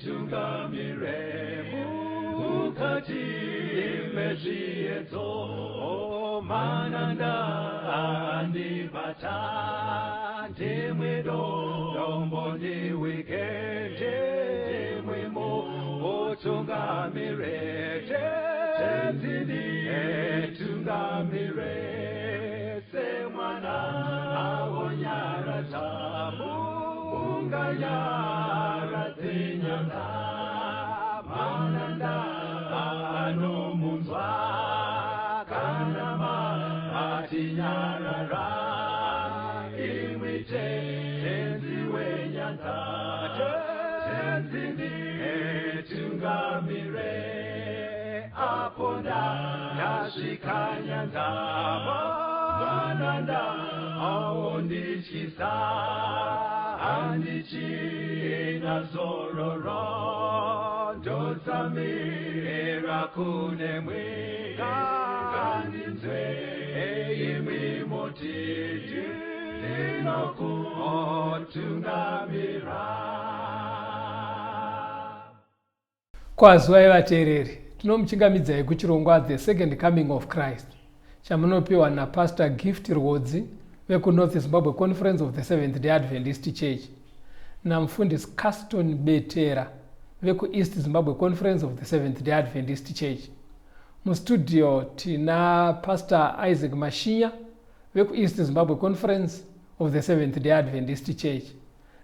Tungamire mukati mezviedzo mananda andibata ndimwedo dombo ndiwikende ndimwimo otungamire tenzini tungamire semwana awonyara tamu unganyara zinyanga mananda anomunzwa kanama atinyarara imwite tenzi wenyanza tenzini tungamire aponda nasvika nyanza mananda aondityisa andichina zororo ndotsamira kune mwika kandinzwe imimotiti ndinokutungamira. Kwazwai vateereri, tinomuchingamidzai kuchirongwa The Second Coming of Christ chamunopiwa naPastor Gift Rhodzi vekuNorth Zimbabwe Conference of the Seventh-day Adventist Church namufundisi Caston Betera vekuEast Zimbabwe Conference of the Seventh-day Adventist Church. Mustudio tina Pastor Isaac Mashinya vekuEast Zimbabwe Conference of the Seventh-day Adventist Church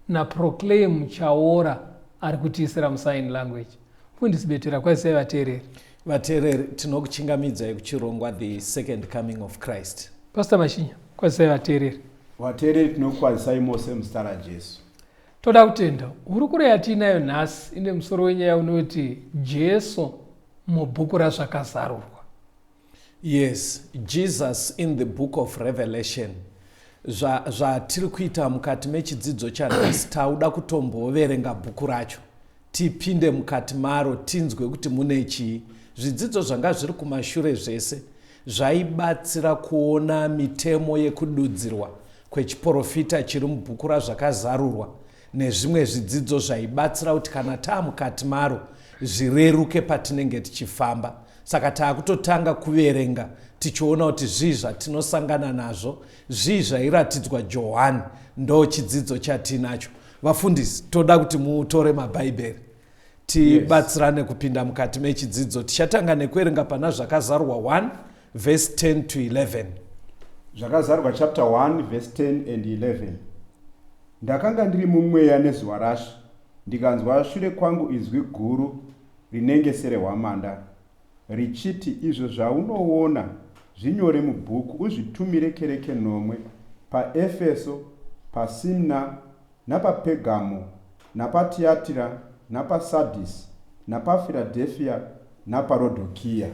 naProclaim Chaora ari kutiisira musign language. Mufundisi Betera, kwazisai vateereri. Vateereri, tinokuchingamidzai kuchirongwa The Second Coming of Christ. Pastor Mashinya, kwazisai vateereri. Vateereri, tinokwazisai mose muzita raJesu. Toda kutenda hurukuro yatinayo nhasi ine musoro wenyaya unoti Jesu mubhuku razvakazarurwa. Yes, Jesus in the book of Revelation. Zvatiri kuita mukati mechidzidzo chanhasi tauda kutomboverenga bhuku racho tipinde mukati maro tinzwe kuti mune chii. Zvidzidzo zvanga zviri kumashure zvese zvaibatsira kuona mitemo yekududzirwa kwechiprofita chiri mubhuku razvakazarurwa nezvimwe zvidzidzo zvaibatsira kuti kana taamukati maro zvireruke patinenge tichifamba. Saka taakutotanga kuverenga tichiona kuti zvii zvatinosangana nazvo, zvii zvairatidzwa Johani, ndo chidzidzo chatinacho. Vafundisi, toda kuti mutore mabhaibheri tibatsirane kupinda mukati mechidzidzo. Tichatanga nekuverenga pana zvakazarurwa 1 verse 10 to 11. Zvakazarurwa chapter 1 verse 10 and 11. Ndakanga ndiri mumweya nezuva rasho, ndikanzwa shure kwangu izwi guru rinenge serehwamanda richiti, izvo zvaunoona zvinyore mubhuku uzvitumire kereke nomwe paEfeso, paSimna, napaPegamo, napaTiatira, napaSardis, napaFiladelfia, napaRodhokia.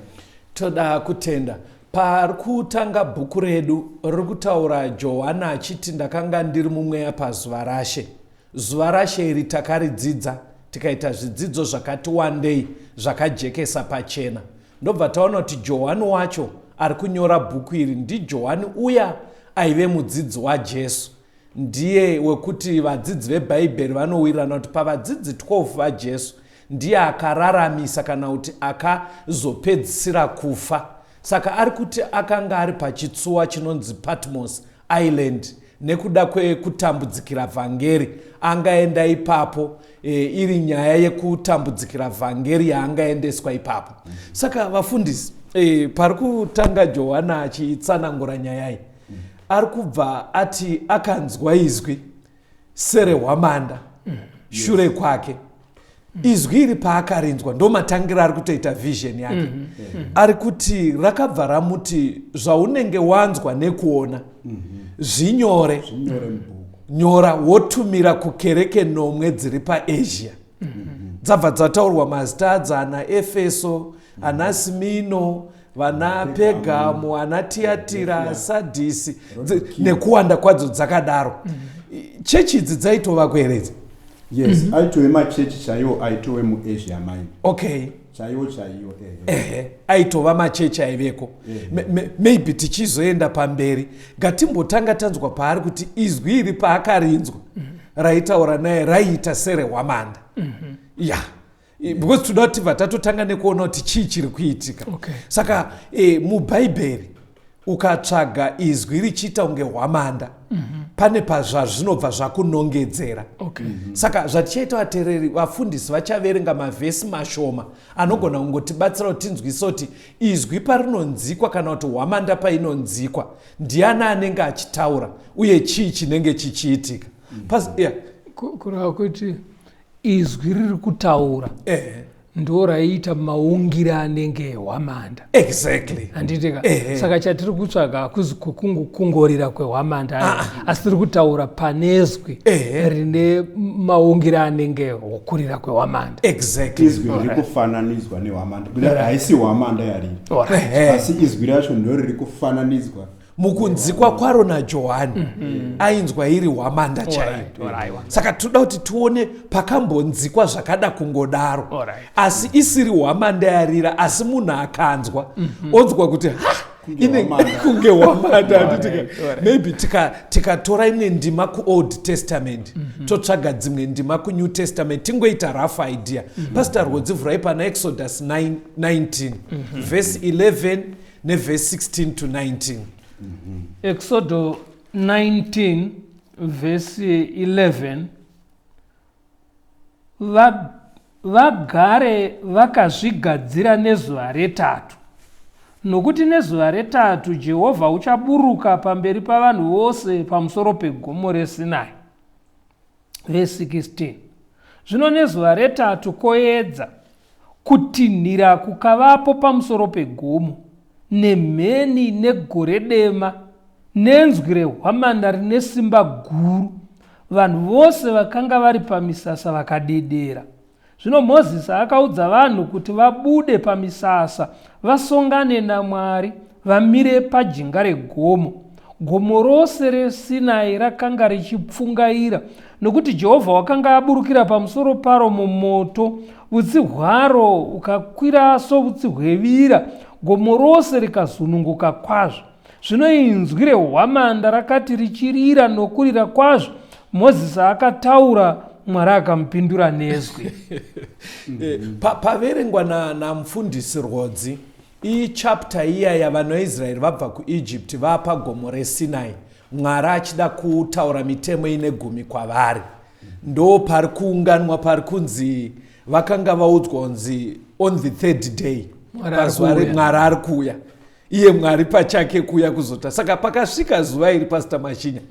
Toda kutenda pari kutanga bhuku redu riri kutaura Johana achiti ndakanga ndiri mumweya pazuva rashe. Zuva rashe iri takaridzidza tikaita zvidzidzo zvakati wandei zvakajekesa pachena. Ndobva taona kuti Johani wacho ari kunyora bhuku iri ndiJohani uya aive mudzidzi waJesu. Ndiye wekuti vadzidzi vebhaibheri vanowirirana kuti pavadzidzi 12 vaJesu ndiye akararamisa kana kuti akazopedzisira kufa. Saka ari kuti akanga ari pachitsuwa chinonzi Patmos Island nekuda kwekutambudzikira vhangeri. Angaenda ipapo iri nyaya yekutambudzikira vhangeri yaangaendeswa ipapo. Saka vafundisi, pari kutanga Johana achitsanangura nyaya ari kubva ati akanzwa izwi serehwamanda shure kwake. Izwi iri paakarinzwa ndomatangira ari kutoita vision yake. Ari kuti rakabva ramuti zvaunenge wanzwa nekuona zvinyore, nyora wotumira kukereke nomwe dziri paAsia. Dzabva dzataurwa mazita adza ana Efeso, ana Simino, vana Pegamo, ana Tiatira, Sardisi, nekuwanda kwadzo dzakadaro. Chechi idzi dzaitova kueredza. Yes, aitove machechi chaiwo aitove muAsia Minor. Okay. Chaiwo. Aitova machechi aiveko. Maybe tichizoenda pamberi ngatimbotanga tanzwa paari kuti izwi iri paakarinzwa raitaura naye raiita serehwamanda. Ya because toda kuti vatatotanga nekuona kuti chii chiri kuitika. Saka mubhaibheri ukatsvaga izwi richiita kunge hwamanda, pane pazvazvinobva zvakunongedzera. Saka zvatichaita vateereri, vafundisi vachaverenga mavhesi mashoma anogona kungotibatsira kuti tinzwise kuti izwi parinonzikwa kana kuti hwamanda painonzikwa ndiani anenge achitaura uye chii chinenge chichiitika. Kureva kuti izwi riri kutaura ndo raiita maungire anenge hwamanda. Exactly. Handitika. Saka chatiri kutsvaga hakuzi kungorira kwehwamanda, asi tiri kutaura panezwi rine maungire anenge okurira kwehwamanda. Exactly. Izwi riri kufananidzwa nehwamanda. Haisi hwamanda yariri. Asi izwi racho ndo riri kufananidzwa. Mukunzikwa kwaro naJohani ainzwa iri hwamanda chaiyo. Saka toda kuti tione pakambonzikwa zvakada kungodaro, asi isiri hwamanda yarira, asi munhu akanzwa onzwa kuti kunge hwamanda. Maybe tikatora imwe ndima kuOld Testament totsvaga dzimwe ndima kuNew Testament tingoita rough idea. Pastor Rhodzi vhurai pana Exodus 19 verse 11 neverse 16 to 19. Exodus 19 verse 11, vagare vakazvigadzira nezuva retatu, nokuti nezuva retatu Jehovha uchaburuka pamberi pavanhu vose pamusoro pegomo reSinai. Verse 16, zvino nezuva retatu koedza, kutinhira kukavapo pamusoro pegomo, nemheni negore dema, nenzwi rehwamanda rine simba guru. Vanhu vose vakanga vari pamisasa vakadedera. Zvino Mozisi akaudza vanhu kuti vabude pamisasa vasongane naMwari, vamire pajinga regomo. Gomo rose reSinai rakanga richipfungaira, nokuti Jehovha wakanga aburukira pamusoro paro mumoto, utsi hwaro ukakwira soutsi hwevira, gomo rose rikazununguka kwazvo. Zvino inzwi rehwamanda rakati richirira nokurira kwazvo, Mozisi akataura, Mwari akamupindura nezwi. Paverengwa namufundisi Rhodzi iyi chapter iya yavanhu vaIsraeri vabva kuEgypt vapa gomo reSinai, Mwari achida kutaura mitemo ine 10 kwavari, ndo pari kuunganwa pari kunzi vakanga vaudzwa kunzi on the third day pazuva Mwari ari kuuya, iye Mwari pachake kuuya kuzota. Saka pakasvika zuva iri Pastor Mashinya,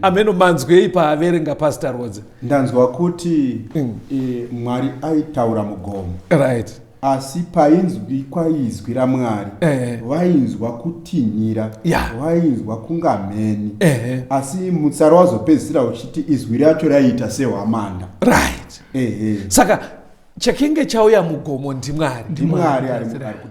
ameno manzwei paaverenga Pastor Rhodzi? Ndanzwa kuti Mwari aitaura mugomo, right, asi painzwi kwaizwi raMwari vainzwa kutinhira, vainzwa kunga mheni, asi mutsaro wazopedzisira uchiti izwi racho raiita sehwamanda, right. Saka chakenge chauya mugomo ndimwari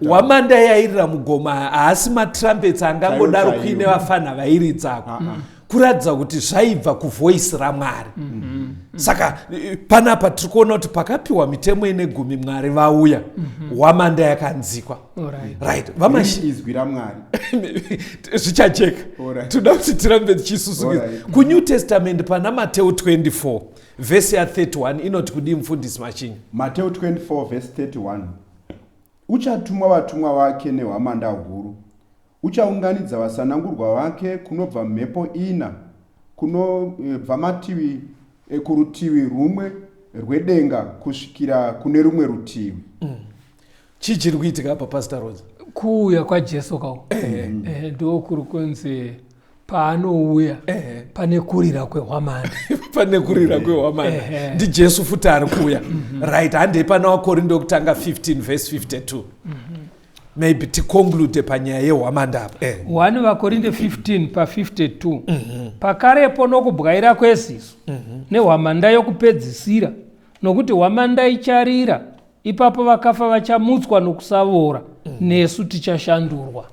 hwamanda yairira mugomo, haasi matrumpets angangodaro kuine vafana vairidzako, kuratidza kuti zvaibva kuvoisi raMwari. Saka panapa tiri kuona kuti pakapiwa mitemo ine 10 Mwari vauya, hwamanda yakanzikwa. Right. Izwi raMwari zvichacheka, toda kuti tirambe tichisusukisa. KuNew Testament pana Mateo 24 verse ya 31 inoti kudii mufundisi Mashinya? Mateo 24 verse 31, uchatumwa vatumwa vake nehwamanda huru, uchaunganidza vasanangurwa vake kunobva mhepo ina, kunobva mativi kurutivi rumwe rwedenga kusvikira kune rumwe rutivi. Chii chiri kuitika apa Pastor Rhodzi? Kuuya kwaJesu kawo ndo kuri kunzi paanouya pane kurira kwehwamanda. Pane kurira kwehwamanda ndiJesu futi ari kuuya. Right, handei pana Wakorinde okutanga 15 verse 52. Maybe ticonclude panyaya yehwamanda apa. 1 Vakorinde 15 pa52. Pakarepo nokubwaira kweziso nehwamanda yokupedzisira, nokuti hwamanda icharira, ipapo vakafa vachamutswa nokusavora, nesu tichashandurwa.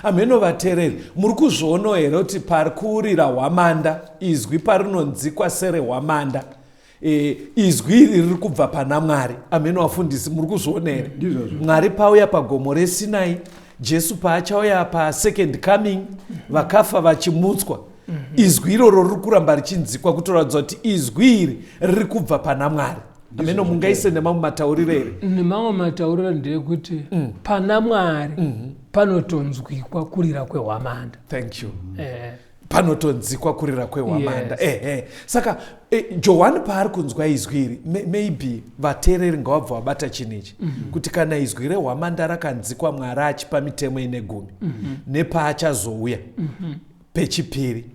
Ameno vateereri, muri kuzvionawo here kuti pari kuurira hwamanda, izwi parinonzikwa serehwamanda, izwi iri riri kubva pana Mwari. Ameno vafundisi, muri kuzviona here? Mwari pauya pagomo reSinai, Jesu paachauya pasecond coming, vakafa vachimutswa, izwi iroro riri kuramba richinzikwa kutoratidza kuti izwi iri riri kubva pana Mwari. Ameno mungaise nemamwe matauriro ere? Nemamwe matauriro ndeyekuti pana Mwari panotonzwikwa kurira kwehwamanda. Thank you. Panotonzikwa kurira kwehwamanda. Saka Johani paari kunzwa izwi iri, maybe vateereri ngavabva vabata chinhu ichi kuti kana izwi rehwamanda rakanzikwa Mwari achipa mitemo ine 10 nepaachazouya pechipiri,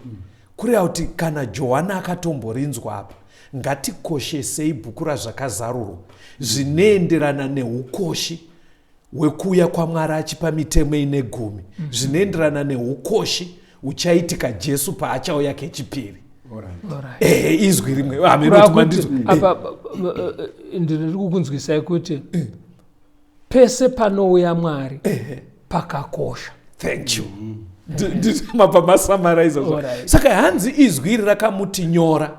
kureva kuti kana Johani akatomborinzwa apa, ngatikoshesei bhuku razvakazarurwa zvinoenderana neukoshi hwekuuya kwaMwari achipa mitemo ine 10 zvinoenderana neukoshi uchaitika Jesu paachauya kechipiri. Izwi rimwe apa ndiri kukunzwisai kuti pese panouya Mwari pakakosha. Thank you. Mapamasamariza. Saka hanzi izwi iri rakamuti nyora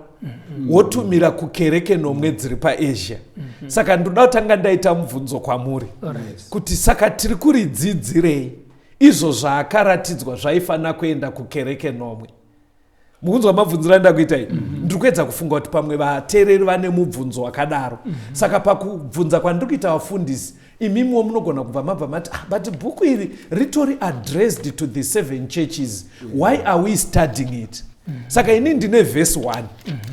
wotumira kukereke nomwe dziri paAsia. Saka ndoda kutanga ndaita mubvunzo kwamuri kuti saka tiri kuridzidzirei izvo zvaakaratidzwa zvaifanira kuenda kukereke nomwe. Mubvunzo mabvunzira nda kuita iyi ndiri kuedza kufunga kuti pamwe vateereri vane mubvunzo wakadaro. Saka pakubvunza kwandiri kuita vafundisi, imimiwo munogona kubva mabva mati but bhuku iri ritori addressed to the 7 churches, why are we studying it? Saka ini ndine verse 1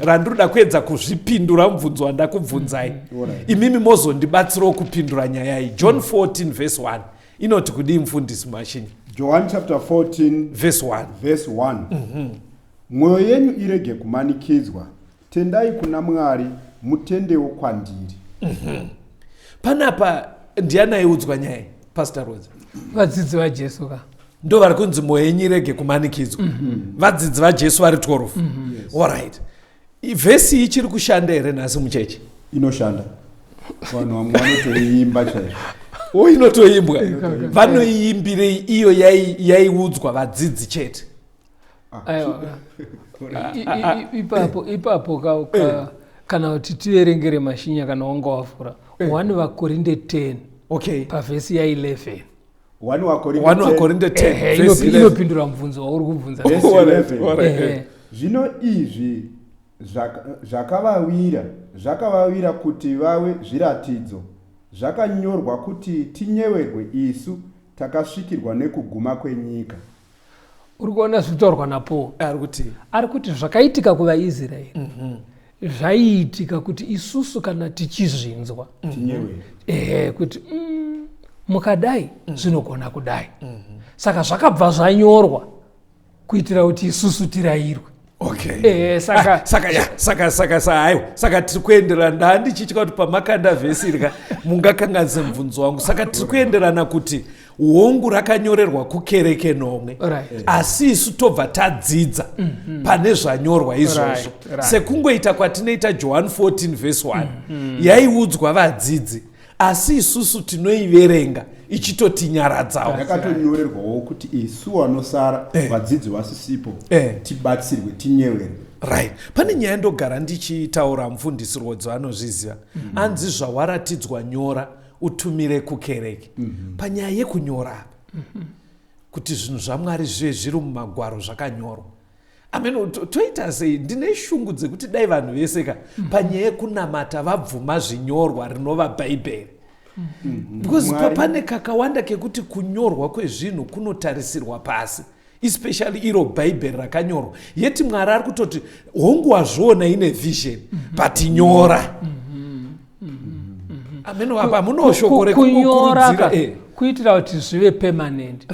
randinoda kuedza kuzvipindura mubvunzo wandakubvunzai, imimi mozondibatsirawo kupindura nyaya iyi. John 14 verse 1 inoti kudii mufundisi mashini? John chapter 14 verse 1 mwoyo yenyu irege kumanikidzwa, tendai kuna Mwari, mutendewo kwandiri. Panapa ndiani aiudzwa nyaya, Pastor Rhodes? Vadzidzi vaJesu ka ndo vari kunzi mwoyo yenyu irege kumanikidzwa. Vadzidzi vaJesu vari 12. Alright. Vhesi iyi ichiri kushanda here nhasi muchechi? Inoshanda. Vanhu vamwe vanotoiimba chaizvo. Inotoimbwa. Vanoiimbirei iyo yaiudzwa vadzidzi chete? Ipapo kana kuti tiverengere mashinya kana wanga wavhura 1 Vakorinde 10 pavhesi ya11. 1 Vakorinde 10 inopindura mubvunzo wauri kubvunza. Zvino izvi zvakavawira kuti vave zviratidzo, zvakanyorwa kuti tinyeverwe isu takasvikirwa nekuguma kwenyika. Uri kuona zvitaurwa naPaul ari kuti zvakaitika kuvaIsraeri zvaiitika kuti isusu kana tichizvinzwa kuti mukadai zvinogona kudai. Saka zvakabva zvanyorwa kuitira kuti isusu tirayirwe. Saka tiri kuenderana, ndandichitya kuti pamakanda vhesi irika mungakanganise mubvunzo wangu. Saka tiri kuenderana kuti hongu rakanyorerwa kukereke nomwe, asi isu tobva tadzidza pane zvanyorwa izvozvo. Sekungoita kwatinoita John 14 verse 1 yaiudzwa vadzidzi, asi isusu tinoiverenga ichitotinyaradzawo. Yakatonyorerwawo kuti isu vanosara vadzidzi vasisipo tibatsirwe, tinyeverwe. Right. Pane nyaya ndogara ndichitaura, mufundisi Rhodes anozviziva. Anzi zvawaratidzwa nyora utumire kukereke. Panyaya yekunyora kuti zvinhu zvaMwari zvive zviri mumagwaro zvakanyorwa. Ameno toita sei? Ndine shungu dzekuti dai vanhu vese panyaya yekunamata vabvuma zvinyorwa rinova Bhaibheri. Because pane kakawanda kekuti kunyorwa kwezvinhu kunotarisirwa pasi, especially iro Bhaibheri rakanyorwa. Yeti Mwari ari kutoti hongu wazviona ine vision but nyora. Ameno apa muno shoko rekukurudzira kuitira kuti zvive permanent,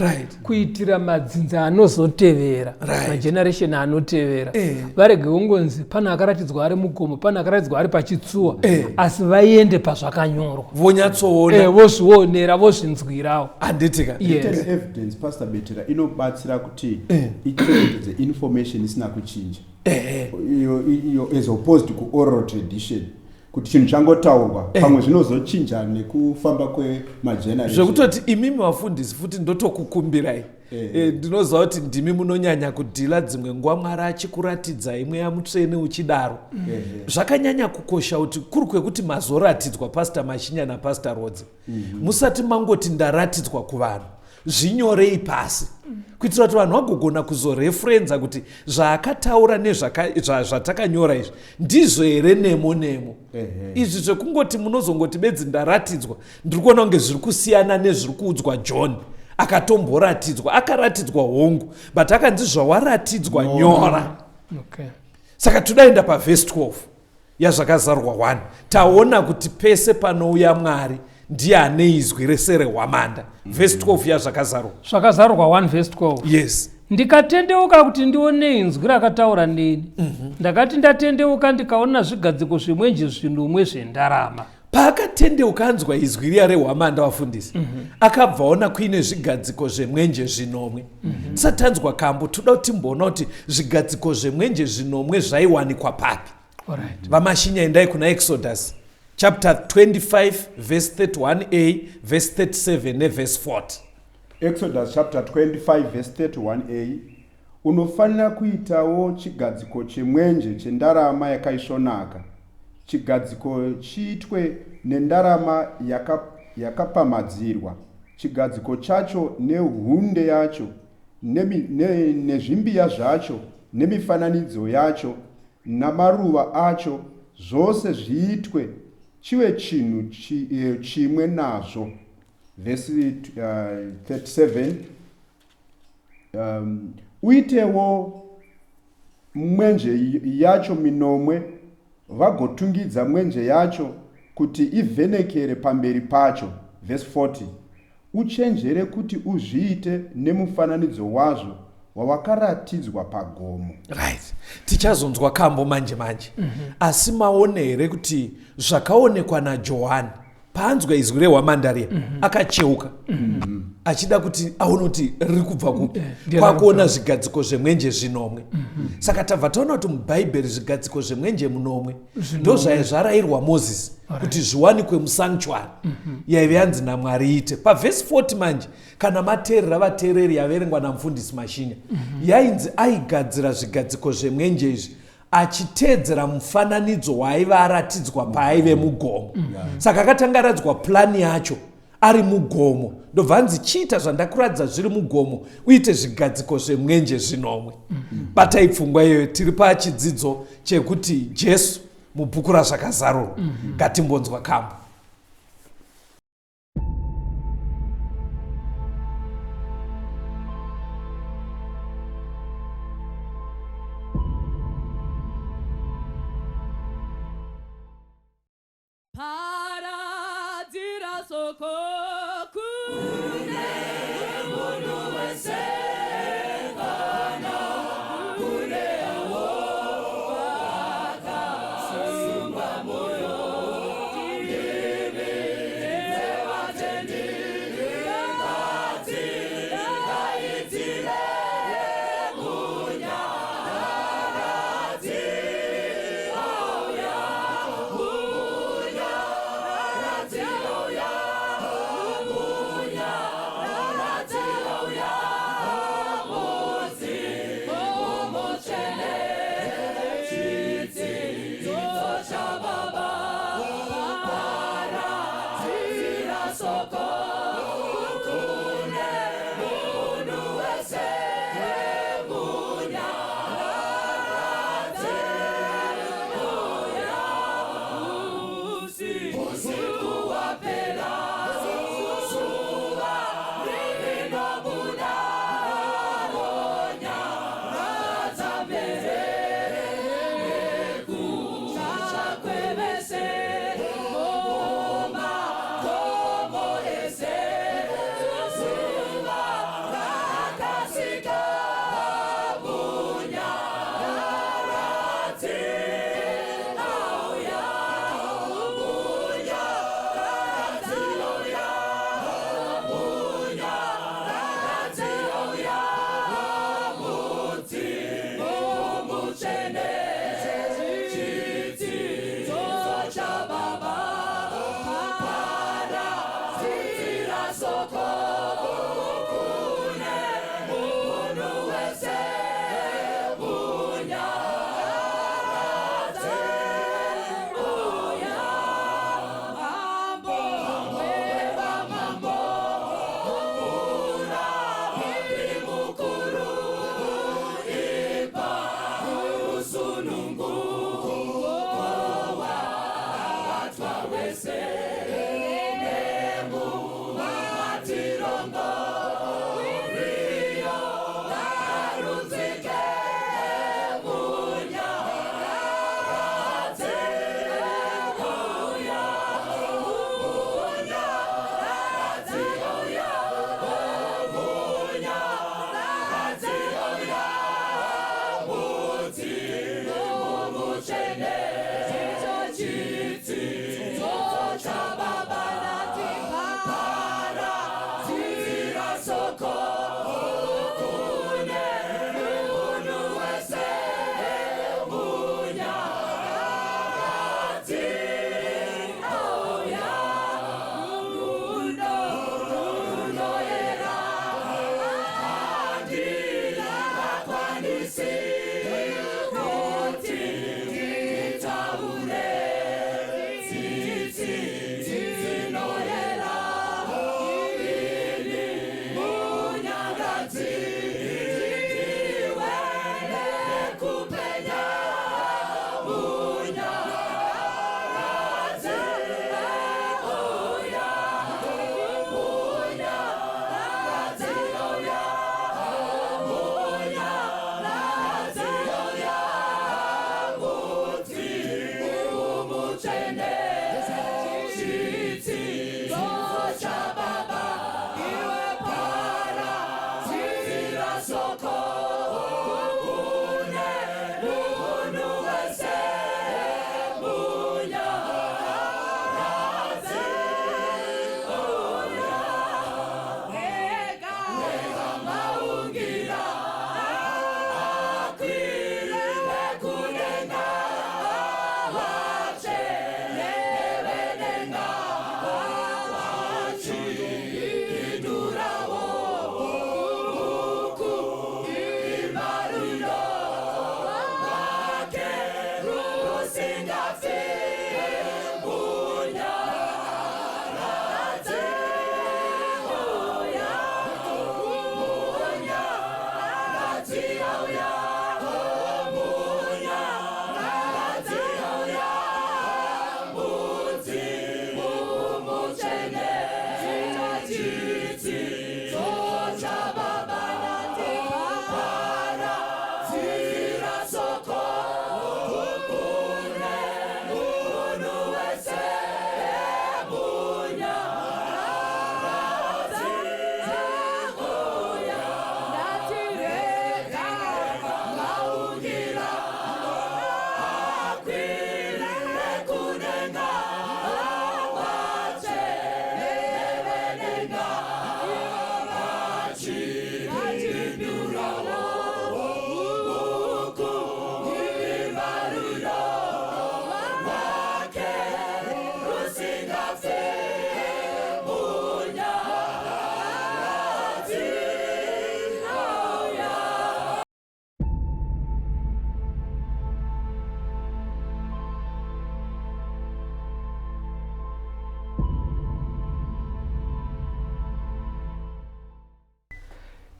kuitira madzinza anozotevera, mageneration anotevera, varege kungonzi pana akaratidzwa ari mugomo, pana akaratidzwa ari pachitsuwa, asi vaende pazvakanyorwa, vonyatsoona, vozvionera, vozvinzwirawo. Handitika evidence Pastor Betera inobatsira kuti ichengetedze information isina kuchinja, as opposed to oral tradition. Kuti chinhu changotaurwa pamwe zvinozochinja nekufamba kwemageneration. Zvekutoti imimi vafundisi futi ndotokukumbirai. Ndinoziva kuti ndimi munonyanya kudhila dzimwe nguva Mwari achikuratidza imwe yamutsvene uchidaro. Zvakanyanya kukosha kuti kuri kwekuti mazoratidzwa Pastor Mashinya naPastor Rhodes, musati mangoti ndaratidzwa kuvanhu, zvinyorei pasi kuitira kuti vanhu vagogona kuzoreferenza kuti zvaakataura nezvatakanyora izvi ndizvo here nemo nemo. Izvi zvekungoti munozongoti bedzi ndaratidzwa ndiri kuona kunge zviri kusiyana nezviri kuudzwa John. Akatomboratidzwa, akaratidzwa hongu, but akanzi zvawaratidzwa nyora. Saka todaenda pavhesi 12 yazvakazarurwa 1 taona kuti pese panouya Mwari ndiye ane izwi rese rehwamanda. Vhesi 12 yazvakazarurwa. Zvakazarurwa 1 vhesi 12. Yes. Ndikatendeuka kuti ndione inzwi rakataura neni. Ndakati ndatendeuka ndikaona zvigadziko zvimwenje zvinomwe zvendarama. Paakatendeuka anzwa izwi riya rehwamanda wafundisi. Akabvaona kuine zvigadziko zvemwenje zvinomwe. Satanzwa kambo toda kuti mbona kuti zvigadziko zvemwenje zvinomwe zvaiwanikwa papi. Vamashinya endai kuna Exodus chapter 25 verse 31a verse 37 neverse 40. Exodus chapter 25 verse 31a unofanira kuitawo chigadziko chemwenje chendarama yakaisvonaka. Chigadziko chiitwe nendarama yakapamhadzirwa. Chigadziko chacho nehunde yacho nezvimbiya zvacho nemifananidzo yacho namaruva acho zvose zviitwe chive chinhu chimwe nazvo. Verse 37 uitewo mwenje yacho minomwe vagotungidza mwenje yacho kuti ivhenekere pamberi pacho. Verse 40 uchenjere kuti uzviite nemufananidzo wazvo wawakaratidzwa pagomo. Right. Tichazonzwa kambo manje. Asi maone here kuti zvakaonekwa naJohani paanzwa izwi rehwamanda riya akacheuka achida kuti aone kuti riri kubva kupi kwakuona zvigadziko zvemwenje zvinomwe. Saka tabva taona kuti mubhaibheri zvigadziko zvemwenje munomwe ndo zvairayirwa Mozisi kuti zviwanikwe musanctuary yaive yanzi naMwari ite. Pavhesi 40 manje kana mateerera vateereri yaverengwa namufundisi Mashinya yainzi aigadzira zvigadziko zvemwenje izvi achiteedzera mufananidzo waaiva aratidzwa paaive mugomo. Saka akatanga aratidzwa plani yacho ari mugomo ndobva anzi chiita zvandakuratidza zviri mugomo uite zvigadziko zvemwenje zvinomwe. Batai pfungwa iyoyo. Tiri pachidzidzo chekuti Jesu mubhuku razvakazarurwa. Ngatimbonzwa kambo. Paradira soko kune munhu wese kana kune awo vakasungwa moyo vatendi ngati ngaitire munyaradzi auya munyaradzi auya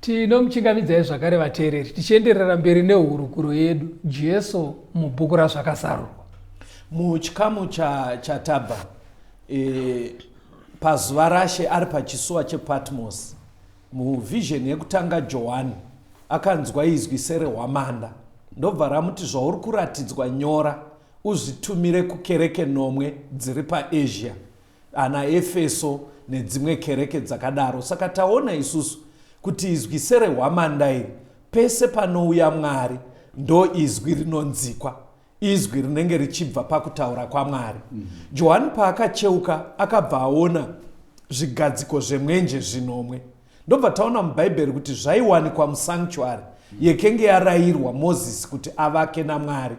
Tinomuchingamidzai zvakare vateereri tichienderera mberi nehurukuro yedu Jesu mubhuku razvakazarurwa. Muchikamu chatabva pazuva rashe ari pachisuwa chePatmos, muvhizheni yekutanga Johani akanzwa izwi serehwamanda, ndobva ramuti zvauri kuratidzwa nyora uzvitumire kukereke nomwe dziri paAsia, ana Efeso nedzimwe kereke dzakadaro. Saka taona isusu kuti izwi serehwamanda iri pese panouya Mwari ndo izwi rinonzikwa, izwi rinenge richibva pakutaura kwaMwari. Johani paakacheuka akabva aona zvigadziko zvemwenje zvinomwe. Ndobva taona mubhaibheri kuti zvaiwanikwa musanctuary yekenge yarayirwa Mozisi kuti avake naMwari.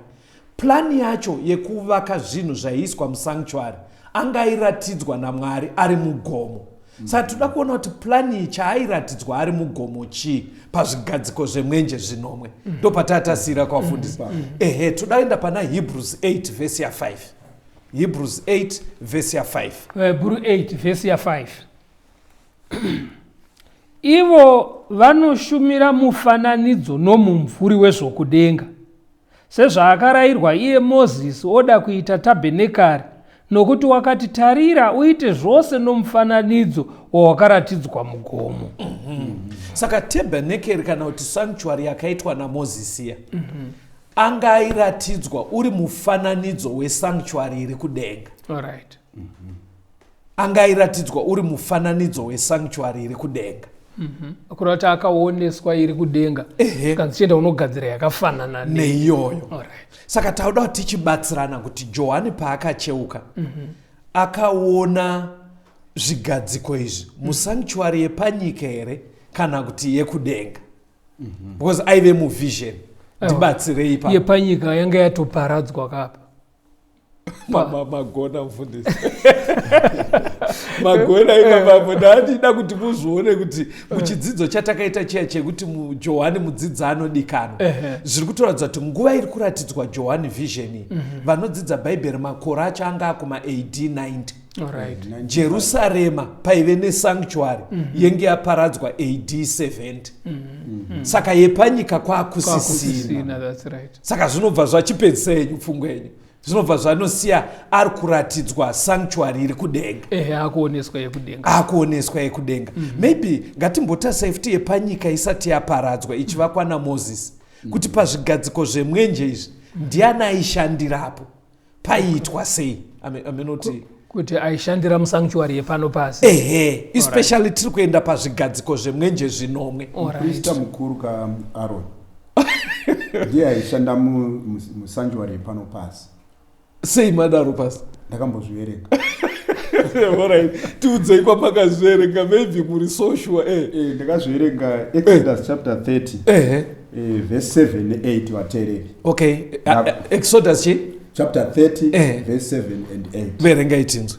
Plani yacho yekuvaka zvinhu zvaiiswa musanctuary angairatidzwa naMwari ari mugomo. Saka toda kuona kuti plani iyi chaairatidzwa ari mugomo chii pazvigadziko zvemwenje zvinomwe. Ndopatatasira kwafundisi. Toda kuenda pana Hebrews 8 verse ya 5. Hebrews 8 verse ya 5. Hebrews 8 verse ya 5. Ivo vanoshumira mufananidzo nomumvuri wezvokudenga, sezvaakarayirwa iye Mozisi oda kuita tabhenekari nokuti wakati tarira uite zvose nomufananidzo wawakaratidzwa mugomo. Saka tabernacle kana kuti sanctuary yakaitwa naMozisi iya anga airatidzwa uri mufananidzo wesanctuary iri kudenga. Alright. Anga airatidzwa uri mufananidzo wesanctuary iri kudenga. Kurati akaoneswa iri kudenga kanzi chienda unogadzira yakafanana neiyoyo. Alright. Saka tauda kuti tichibatsirana kuti Johani paakacheuka akaona zvigadziko izvi musanctuary yepanyika here kana kuti yekudenga, because aive muvision. Ndibatsirei pa yepanyika yanga yatoparadzwa kapa magona mufundisi magona ipapapo ndandida kuti muzvione kuti muchidzidzo chatakaita chiya chekuti Johani mudzidzi anodikanwa zviri kutoratidza kuti nguva iri kuratidzwa Johani vision iyi vanodzidza bhaibheri makore acho anga akuma AD 90. Alright. Jerusarema paive nesanctuary yenge yaparadzwa AD 70. Saka yepanyika kwakusisina. That's right. Saka zvinobva zvachipedzisa yenyu pfungwa yenyu, zvinobva zvanosiya ari kuratidzwa sanctuary iri kudenga. Akuoneswa yekudenga. Maybe ngatimbotarisai futi yepanyika isati yaparadzwa ichivakwa naMozisi kuti pazvigadziko zvemwenje izvi ndiani aishandirapo, paiitwa sei? Amenoti kuti aishandira musanctuary yepano pasi. Especially tiri kuenda pazvigadziko zvemwenje zvinomwe. Muprista mukuru kaAron ndiye aishanda musanctuary yepano pasi. Sei madaro pasi? Ndakambozviverenga. Alright, tiudzei kwamakazviverenga, maybe muri so sure. Ndakazviverenga Exodus chapter 30 verse 7 ne-8 wateereri. Okay, Exodus chapter 30 verse 7 and 8. Verenga itinzo.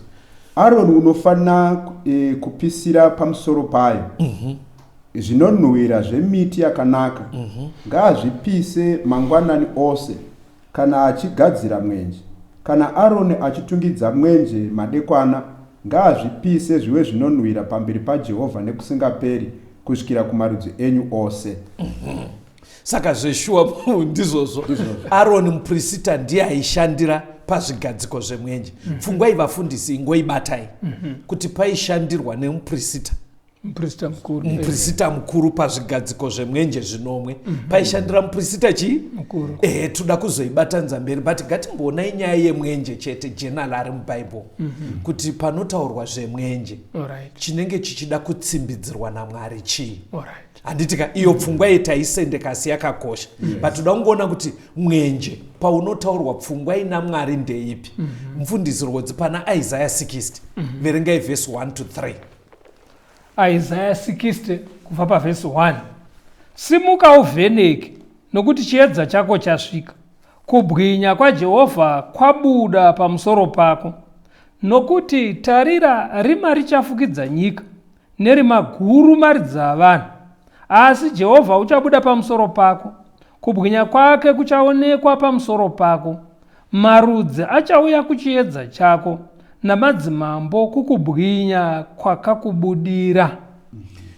Aaron unofanira kupisira pamusoro payo zvinonhuhwira zvemiti yakanaka, ngaazvipise mangwanani ose kana achigadzira mwenje. Kana Aroni achitungidza mwenje madekwana, ngaazvipise zviwe zvinonhuhwira pamberi paJehovha nekusingaperi kusvikira kumarudzi enyu ose. Saka zveshuwa ndizvozvo Aroni muprista ndiye aishandira pazvigadziko zvemwenje. Pfungwa ivafundisi ingoibatai kuti paishandirwa nemuprista muprista mukuru pazvigadziko zvemwenje zvinomwe. Paishandira muprista mukuru. Toda kuzoibatanidza mberi, but ngatimboonai nyaya yemwenje chete general ari mubhaibheri kuti panotaurwa zvemwenje chinenge chichida kutsimbidzirwa naMwari chii. Handitika iyo pfungwa yetaisendekasi yakakosha, but toda kungoona kuti mwenje paunotaurwa pfungwa ina Mwari ndeipi. Mufundisi Rhodzi pana Isaiah 60 verengai verse 1 to 3. Isaiah 60 kubva pavhesi 1. Simuka uvheneke, nokuti chiedza chako chasvika, kubwinya kwaJehovha kwabuda pamusoro pako. Nokuti tarira, rima richafukidza nyika, nerima guru maridza vanhu. Asi Jehovha uchabuda pamusoro pako, kubwinya kwake kuchaonekwa pamusoro pako. Marudzi achauya kuchiedza chako, namadzimambo kukubwinya kwakakubudira.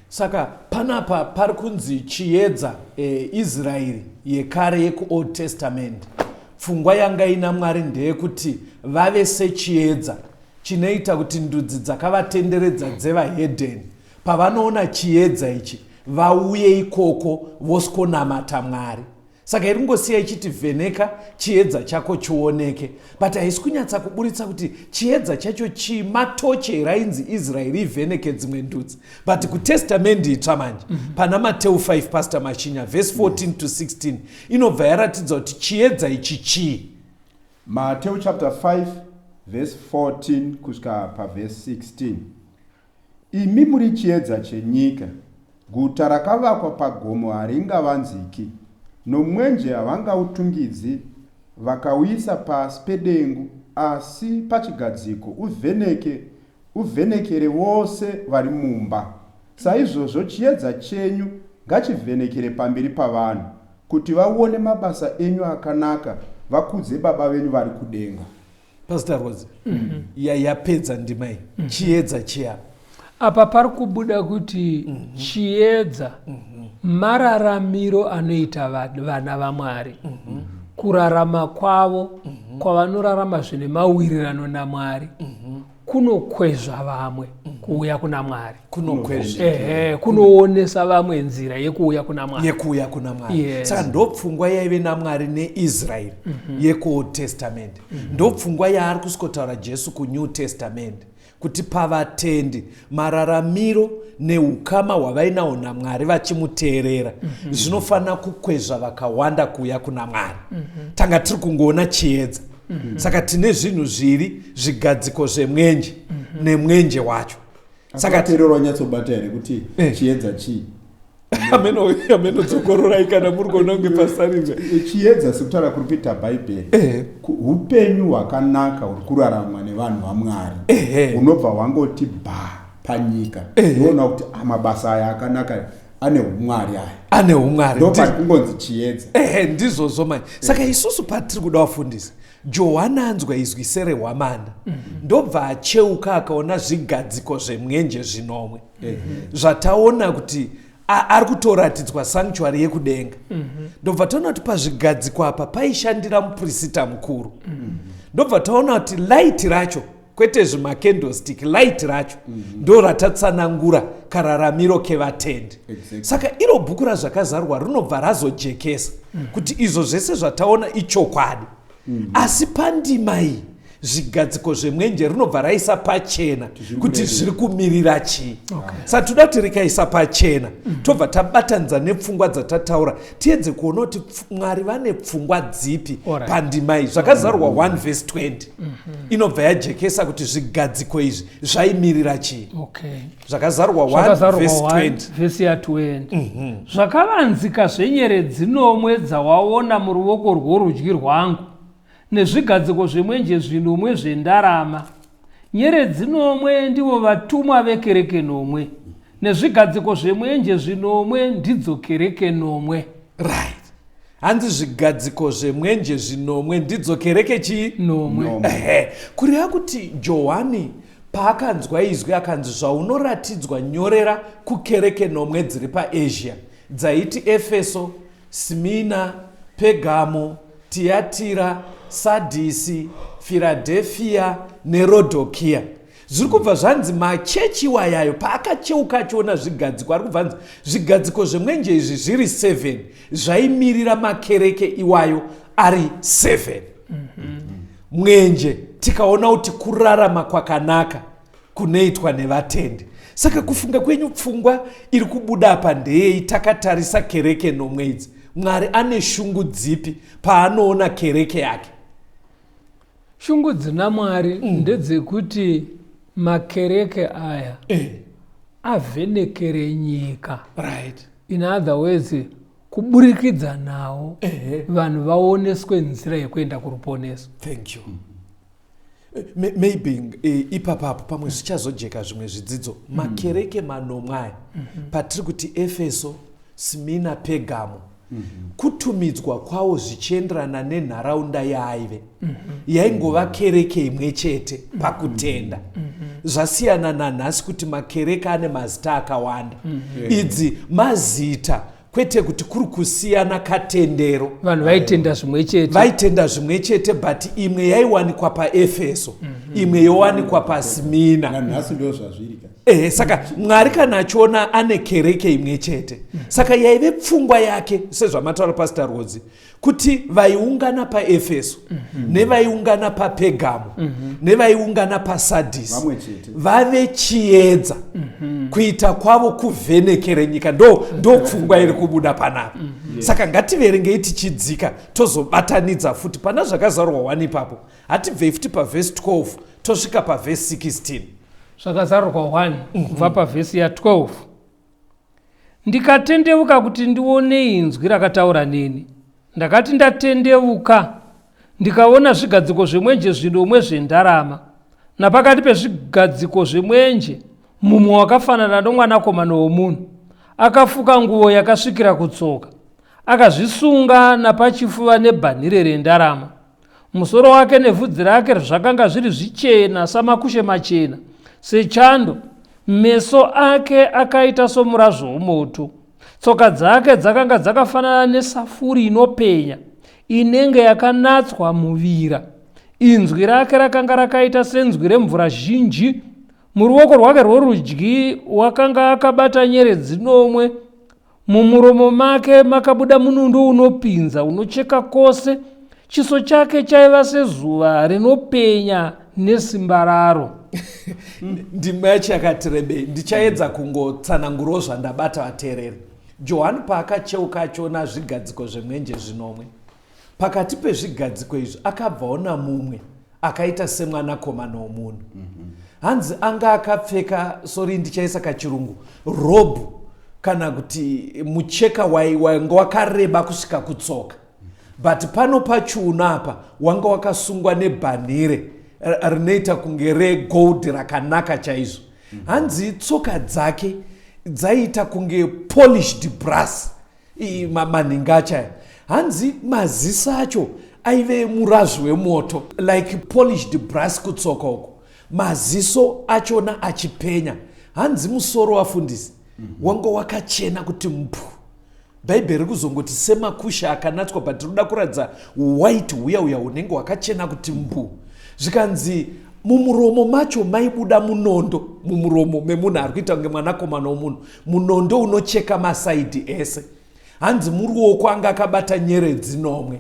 Saka panapa pari kunzi chiedza Israeri yekare yekuOld Testament. Pfungwa yanga ina Mwari ndeyekuti vave sechiedza chinoita kuti ndudzi dzakavatenderedza dzevahedheni pavanoona chiedza ichi vauye ikoko voskonamata Mwari. Saka iri ngosiya ichiti vheneka chiedza chako chioneke, but haisi kunyatsa kuburitsa kuti chiedza chacho chimatoche rainzi Israeri ivheneke dzimwe ndudzi. But kutestamendi itsva manje pana Mateo 5 Pastor Machinya verse 14 to 16 inobva yaratidza kuti chiedza ichi chii. Mateo chapter 5 verse 14 kusvika paverse 16. Imi muri chiedza chenyika, guta rakavakwa pagomo haringavanziki, nomwenje havangautungidzi, vakauisa pasi pedengu, asi pachigadziko uvhenekere vose vari mumba. Saizvozvo chiedza chenyu ngachivhenekere pamberi pavanhu, kuti vaone mabasa enyu akanaka, vakudze Baba venyu vari kudenga. Pastor Rhodzi, yapedza ndimai chiedza chiya. Apa pari kubuda kuti chiedza mararamiro anoita vana vaMwari, kurarama kwavo kwavanorarama zvine mawirirano naMwari kunokwezva vamwe kuuya kuna Mwari, kunoonesa vamwe nzira yekuuya kuna Mwari, Yes. Saka ndopfungwa yaive naMwari neIsraeri yeKold Testament. Ndopfungwa yaari kusikotaura Jesu kuNew Testament, kuti pavatendi mararamiro neukama hwavainawo naMwari vachimuteerera zvinofanira kukwezva vakawanda kuuya kuna Mwari. Tanga tiri kungoona chiedza. Saka tine zvinhu zviri, zvigadziko zvemwenje nemwenje wacho. Saka terero nyatsobata here kuti chiedza chii? Amenodzokorora kana muri kuona kunge pasarirwa. Chiedza sekutaura kuri kuita bhaibheri, upenyu hwakanaka huri kuraramwa nevanhu vaMwari hunobva hwangoti bha panyika. Unoona kuti mabasa aya akanaka ane umwari aya. Ndopari kungonzi chiedza. Ndizvozvo mai. Saka isusu patiri kuda kufundisa, Johani anzwa izwi serehwamanda, ndobva acheuka akaona zvigadziko zvemwenje zvinomwe zvataona kuti ari kutoratidzwa sanctuary yekudenga. Ndobva taona kuti pazvigadziko apa paishandira muprista mukuru. Ndobva taona kuti light racho, kwete zvimakendlestick, light racho ndo ratatsanangura kararamiro kevatendi. Saka iro bhuku razvakazarwa rinobva razojekesa kuti izvo zvese zvataona ichokwadi. Asi pandima iyi zvigadziko zvemwenje rinobva raisa pachena kuti zviri kumirira chii. Saka toda kuti rikaisa pachena tobva tabatanidza nepfungwa dzatataura tiedze kuona kuti Mwari vane pfungwa dzipi pandima iyi. Zvakazarwa 1:20 inobva yajekesa kuti zvigadziko izvi zvaimirira chii. Zvakazarwa 1:20 zvakavanzika zvenyeredzi nomwe dzawaona muruoko rworudyi rwangu nezvigadziko zvemwenje zvinomwe zvendarama. Nyeredzi nomwe ndivo vatumwa vekereke nomwe, nezvigadziko zvemwenje zvinomwe ndidzo kereke nomwe. Right. Hanzi zvigadziko zvemwenje zvinomwe ndidzo kereke chii? Nomwe. Kureva kuti Johani paakanzwa izwi akanzi zvaunoratidzwa nyorera kukereke nomwe dziri paAsia, dzaiti Efeso, Smina, Pegamo, Tiatira, Sadisi, Philadelphia neRodokia. Zviri kubva zvanzi machechi iwayayo paakacheuka achiona zvigadziko, ari kubva anzi zvigadziko zvemwenje izvi zviri 7 zvaimirira makereke iwayo ari 7. Mwenje tikaona kuti kurarama kwakanaka kunoitwa nevatendi. Saka kufunga kwenyu pfungwa iri kubuda apa ndeyei takatarisa kereke nomwe idzi? Mwari ane shungu dzipi paanoona kereke yake? Shungu dzina Mwari ndedzekuti makereke aya avhenekere nyika. Right. In other words, kuburikidza nawo vanhu vaoneswe nzira yekuenda kuruponeso. Thank you. Maybe ipapapo pamwe zvichazojeka zvimwe zvidzidzo. Makereke manomwe aya patiri kuti Efeso, Smina, Pegamo, kutumidzwa kwawo zvichienderana nenharaunda yaaive. Yaingova kereke imwe chete pakutenda. Zvasiyana nanhasi kuti makereke ane mazita akawanda. Idzi mazita kwete kuti kuri kusiyana katendero. Vanhu vaitenda zvimwe chete, but imwe yaiwanikwa paEfeso, imwe yowanikwa paSmina. Nanhasi ndo zvazviri. Saka Mwari kana achiona ane kereke imwe chete, saka yaive pfungwa yake sezvamataura Pastor Rodzi, kuti vaiungana paEfeso nevaiungana paPegamo nevaiungana paSadisi vave chiedza kuita kwavo kuvhenekere nyika. Ndo pfungwa iri kubuda panapa. Saka ngativerengei tichidzika tozobatanidza futi pana zvakazarwa 1 ipapo. Hatibvei futi pavhesi 12 tosvika pavhesi 16. Zvakazarwa 1 kubva pavhesi ya12. Ndikatendeuka kuti ndione inzwi rakataura neni. Ndakati ndatendeuka ndikaona zvigadziko zvemwenje zvinomwe zvendarama. Napakati pezvigadziko zvemwenje mumwe wakafanana nomwanakomana womunhu akafuka nguo yakasvikira kutsoka, akazvisunga napachifuva nebhanhire rendarama. Musoro wake nevhudzi rake zvakanga zviri zvichena samakushe machena sechando. Meso ake akaita somurazvo womoto. Tsoka dzake dzakanga dzakafanana nesafuri inopenya inenge yakanatswa muvira. inzwi rake rakanga rakaita senzwi remvura zhinji. Muruoko rwake rworudyi wakanga akabata nyeredzi 9. Mumuromo make makabuda munundo unopinza unocheka kwose. Chiso chake chaiva sezuva rinopenya nesimba raro. Ndima yacho yakati rebei. Ndichaedza kungotsanangurawo zvandabata vateereri. Johani paakacheuka achiona zvigadziko zvemwenje 9, pakati pezvigadziko izvi akabvaona mumwe akaita semwanakomana womunhu. Hanzi anga akapfeka, sorry ndichaisa kachirungu, robhu kana kuti mucheka wanga wakareba kusvika kutsoka. But pano pachiuno apa wanga wakasungwa nebhanhire rinoita kunge regold rakanaka chaizvo. Hanzi tsoka dzake dzaita kunge polished brass, manhinga achaya. Hanzi maziso acho aive murazvi wemoto, like polished brass kutsoka uko. Maziso achona achipenya. Hanzi musoro wafundisi wanga wakachena kuti mpu. Bhaibheri kuzongoti semakusha akanatswa, but rinoda kuradza white uya unenge wakachena kuti mpu. Zvikanzi mumuromo macho maibuda munondo. Mumuromo memunhu ari kuita kunge mwanakomana womunhu, munondo unocheka masaidhi ese. Hanzi muruoko anga akabata nyeredzi 9.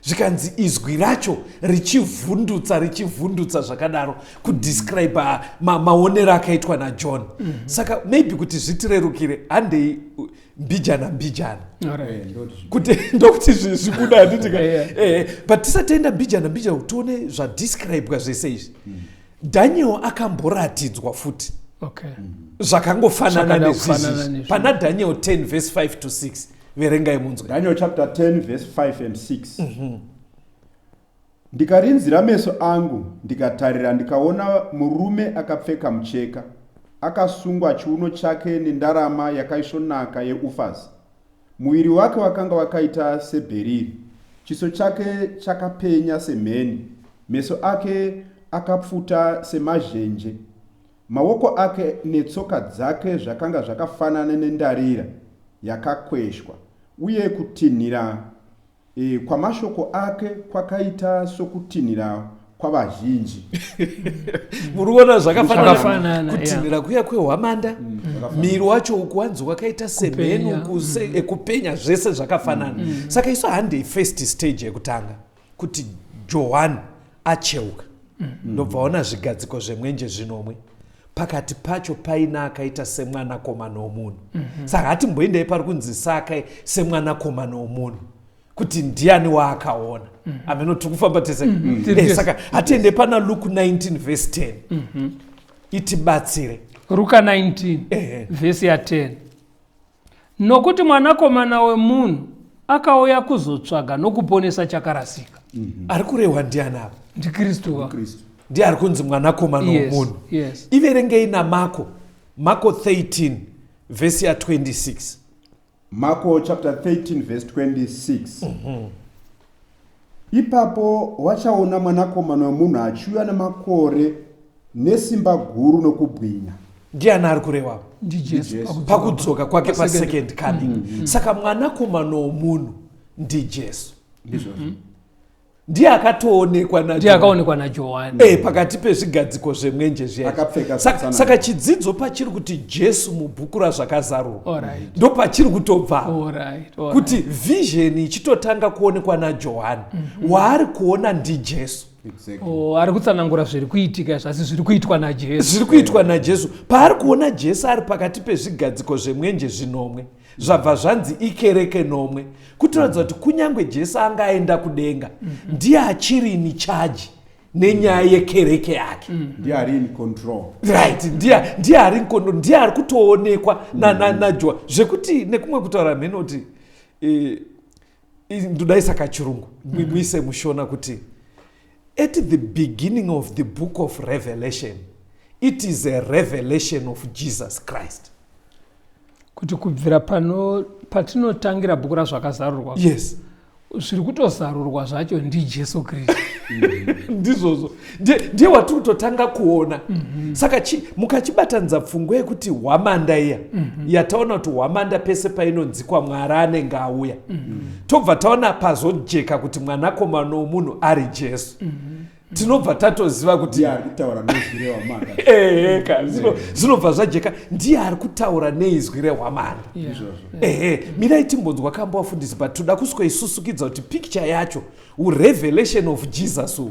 Zvikanzi izwi racho richivhundutsa zvakadaro kudescribe maonero akaitwa naJohn. Saka maybe kuti zvitirerukire handei mbijana. Kuti ndokuti zvibuda handitika. But tisatenda mbijana tione zvadescribwa zvese izvi. Daniel akamboratidzwa futi. Zvakangofanana nezvizvi. Pana Daniel 10 verse 5 to 6. Verengai munzwe. Daniel chapter 10 verse 5 and 6. Ndikarinzira meso angu ndikatarira ndikaona murume akapfeka mucheka akasungwa chiuno chake nendarama yakaisvonaka yeufasi. Muviri wake wakanga wakaita sebheriri, chiso chake chakapenya semheni, meso ake akapfuta semazhenje, maoko ake netsoka dzake zvakanga zvakafanana nendarira yakakweshwa, uye kutinhira kwamashoko ake kwakaita sokutinhira kwavazhinji. Muriona zvakafanana kutinhira kuya kwehwamanda. Miri wacho ukuwanzi wakaita semheni, ekupenya zvese zvakafanana. Saka iso handei first stage yekutanga kuti Johani acheuka. Ndobvaona zvigadziko zvemwenje 9. Pakati pacho paina akaita semwanakomana womunhu. Saka hatimboendei pari kunzi saka semwanakomana womunhu kuti ndiani waakaona. Ameno tikufamba tese. Saka hatiende pana Luke 19 verse 10. Itibatsire. Luka 19 verse ya 10. Nokuti mwanakomana wemunhu akauya kuzotsvaga nokuponesa chakarasika. Ari kurehwa ndiani apa? NdiKristu. Ndiye ari kunzi mwanakomana womunhu. Iverengei naMarko 13 verse ya 26. Marko chapter 13 verse 26. Ipapo wachaona mwanakomana wemunhu achiuya namakore nesimba guru nokubwinya. Ndiani ari kurehwa? NdiJesu. Pakudzoka kwake pa second coming. Saka mwanakomana womunhu ndiJesu. Ndiye akatoonekwa naJohani. Pakati pezvigadziko zvemwenje zviya. Saka chidzidzo pachiri kuti Jesu mubhuku razvakazarurwa ndo pachiri kutobva. Kuti vision ichitotanga kuonekwa naJohani, waari kuona ndiJesu. Ari kutsanangura zviri kuitika zvasi zviri kuitwa naJesu. Zviri kuitwa naJesu. Paari kuona Jesu ari pakati pezvigadziko zvemwenje 9. Zvabva zvanzi ikereke 9. Kutoradza kuti kunyange Jesu anga aenda kudenga, ndiye achiri in charge nenyaya yekereke yake. Ndiye ari in control. Right, ndiye ari in control, ndiye ari kutoonekwa naJohani. Zvekuti nekumwe kutaura mheno kuti ndodaisa kachirungu muise mushona kuti at the beginning of the book of Revelation, it is a revelation of Jesus Christ. Kuti kubvira patinotangira bhuku razvakazarurwa. Yes. Zviri kutozarurwa zvacho ndiJesu Kristu. Ndizvozvo. Ndiye watiri kutotanga kuona. Saka mukachibatanidza pfungwa yekuti hwamanda iya yataona kuti hwamanda pese painonzikwa Mwari anenge auya. Tobva taona pazojeka kuti mwanakomana womunhu ari Jesu. tinobva tatoziva kuti ari kutaura neizwi rehwamanda. Zvinobva zvajeka ndiye ari kutaura neizwi rehwamanda. Mirai timbonzwa kamba wafundisi, but toda kusweisusukidza kuti picture yacho, revelation of Jesus,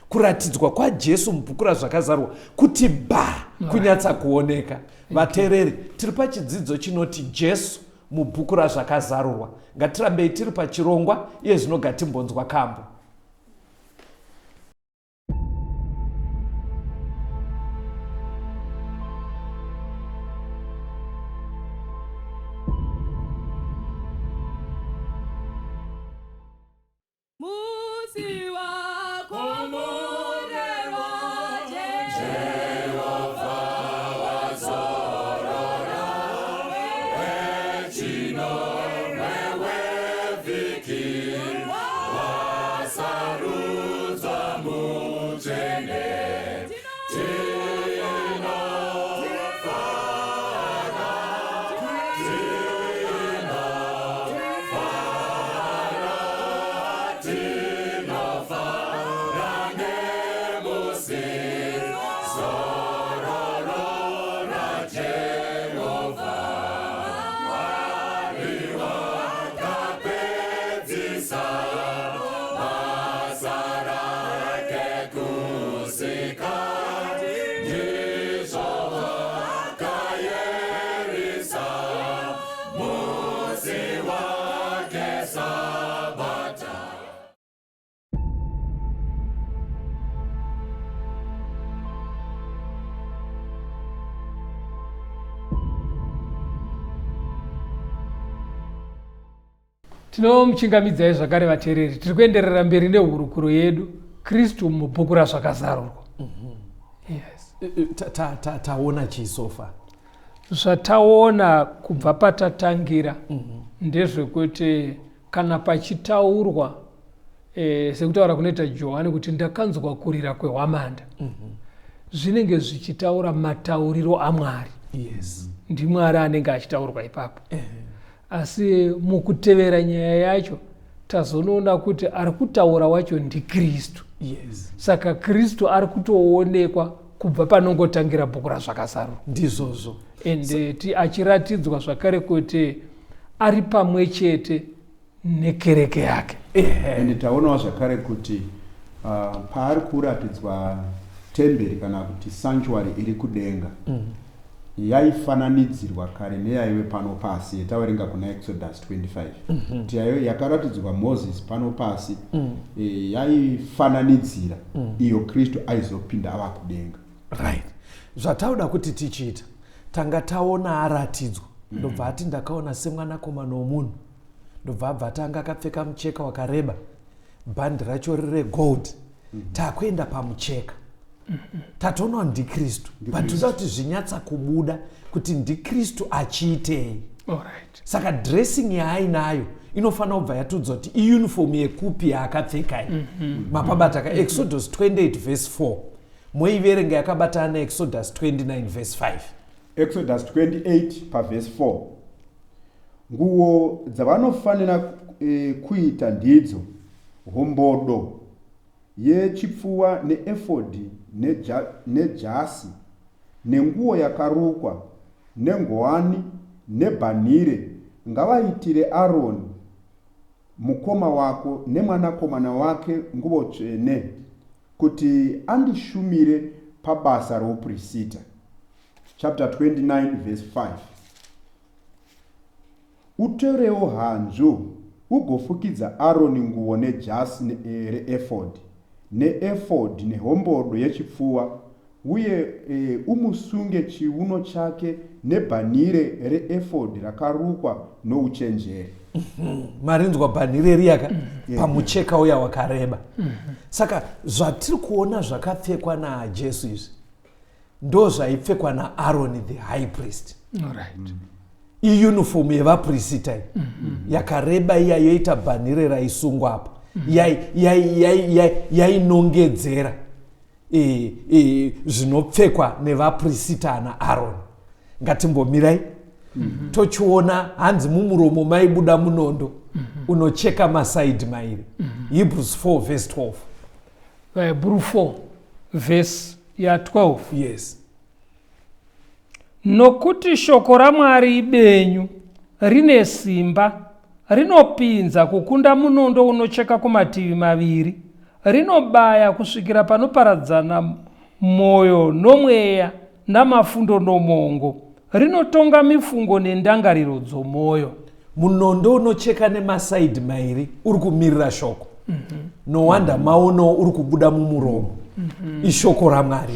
kuratidzwa kwaJesu mubhuku razvakazarwa kuti kunyatsa kuoneka. Vateereri, tiri pachidzidzo chinoti Jesu mubhuku razvakazarurwa. Ngatirambei tiri pachirongwa, iye zvino ngatimbonzwa kambo. Tinomuchingamidzai zvakare vateereri, tiri kuenderera mberi nehurukuro yedu Kristu mubhuku razvakazarurwa. Taona chisofa. Zvataona kubva patatangira ndezvekuti kana pachitaurwa sekutaura kunoita Johani kuti ndakanzwa kurira kwehwamanda, zvinenge zvichitaura matauriro aMwari. NdiMwari anenge achitaurwa ipapo. Asi mukutevera nyaya yacho tazonoona kuti ari kutaura wacho ndiKristu. Saka Kristu ari kutoonekwa kubva panongotangira bhuku razvakazarurwa. Ndizvozvo. Ende achiratidzwa zvakare kuti ari pamwe chete nekereke yake. Ende taonawo zvakare kuti paari kuratidzwa temberi kana kuti sanctuary iri kudenga, yaifananidzirwa kare neyaive pano pasi, yataverenga kuna Exodus 25. Tiyayo yakaratidzwa Moses pano pasi, yaifananidzira iyo Kristu aizopinda ava kudenga. Right. Zvatauda kuti tichiita, tanga taona aratidzwa, ndobva ati ndakaona semwanakomana womunhu, ndobva abva tanga akapfeka mucheka wakareba, bhandi racho rire gold, takuenda pamucheka. Tatoona ndiKristu, but toda kuti zvinyatsa kubuda kuti ndiKristu achiitei. Saka dressing yaainayo inofanira kubva yatudzwa kuti iuniform yekupi yaakapfeka. Mapabata ka Exodus 28 verse 4. Moiverenga yakabatana na Exodus 29 verse 5. Exodus 28 pa verse 4. Nguo dzavanofanira kuita ndidzo hombodo yechipfuwa neefodi nejasi nenguo yakarukwa nengowani nebhanire ngavaitire Aroni mukoma wako nemwanakomana wake nguo tsvene kuti andishumire pabasa rouprista. Chapter 29 verse 5. Utorewo hanzvu ugofukidza Aroni nguo nejasi reefodi neefodi nehombodo yechipfuwa, uye umusunge chiuno chake nebhanire reefodi rakarukwa nouchenjeri. Marinzwa bhanire riyaka pamucheka uya wakareba. Saka zvatiri kuona zvakapfekwa naJesu izvi ndo zvaipfekwa naAroni the high priest. Iuniform yevaprista yakareba iya yoita bhanire raisungwa apa, yainongedzera zvinopfekwa nevaprista naAroni. Ngatimbomirai tochiona hanzi mumuromo maibuda munondo unocheka masaidi mairi. Hebrews 4 verse 12. vaHebrew 4 vhesi ya12. Yes. Nokuti shoko raMwari ibenyu, rine simba, rinopinza kukunda munondo unocheka kumativi maviri, rinobaya kusvikira panoparadzana mwoyo nomweya namafundo nomongo, rinotonga mifungo nendangariro dzomwoyo. Munondo unocheka nemasaidhi mairi uri kumirira shoko. Nowanda maono uri kubuda mumuromo. Ishoko raMwari.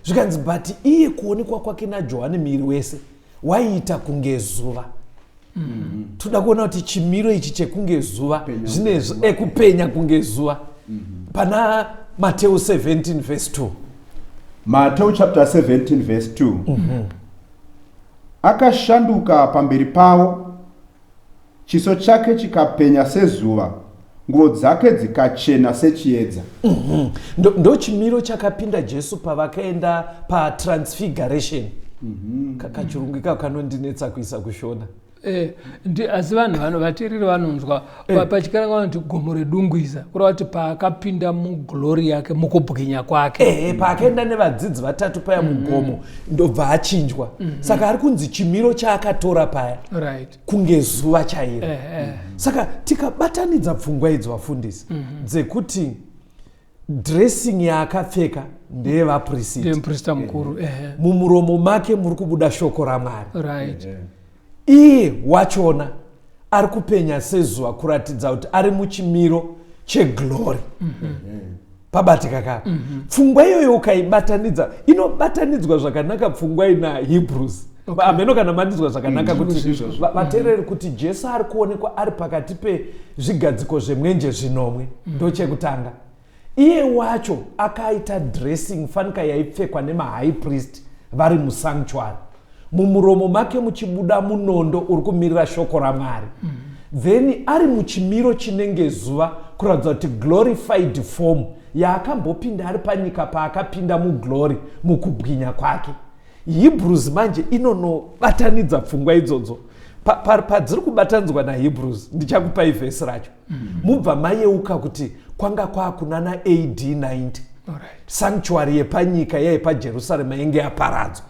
Zvikanzi but iye kuonekwa kwake naJohani miri wese waiita kunge zuva. Toda kuona kuti chimiro ichi chekunge zuva zvine kupenya kunge zuva. Pana Mateo 17 verse 2. Mateo chapter 17 verse 2. Akashanduka pamberi pavo, chiso chake chikapenya sezuva, nguo dzake dzikachena sechiedza. Ndo chimiro chakapinda Jesu pavakaenda patransfiguration. Kachirungu ikako kanondinetsa kuisa kushona. Asi vanhu vateereri vanonzwa pachikara vanoti gomo redungwiza, kureva kuti paakapinda muglori yake, mukubwinya kwake. Paakaenda nevadzidzi vatatu paya mugomo ndobva achinjwa. Saka ari kunzi chimiro chaakatora paya kunge zuva chairo. Saka tikabatanidza pfungwa idzi vafundisi dzekuti dressing yaakapfeka ndeyevaprista mukuru, mumuromo make muri kubuda shoko raMwari. Iye wachona ari kupenya sezuva kuratidza kuti ari muchimiro cheglori. Pabatika kapa. Pfungwa iyoyo ukaibatanidza, inobatanidzwa zvakanaka pfungwa ina Hebrews. Ameno kana mandidzwa zvakanaka kuti vateereri kuti Jesu ari kuonekwa ari pakati pezvigadziko zvemwenje zvinomwe. Ndo chekutanga. Iye wacho akaita dressing fanika yaipfekwa nemahigh priest vari musanctuary. Mumuromo make muchibuda munondo uri kumirira shoko raMwari. Then ari muchimiro chinenge zuva kuratidza kuti glorified form yaakambopinda ari panyika paakapinda muglory mukubwinya kwake. Hebrews manje inonobatanidza pfungwa idzodzo. Padziri kubatanidzwa naHebrews ndichakupai vhesi racho. Mubva mayeuka kuti kwanga kwakunana AD 90. Sanctuary yepanyika yepaJerusarema yenge yaparadzwa.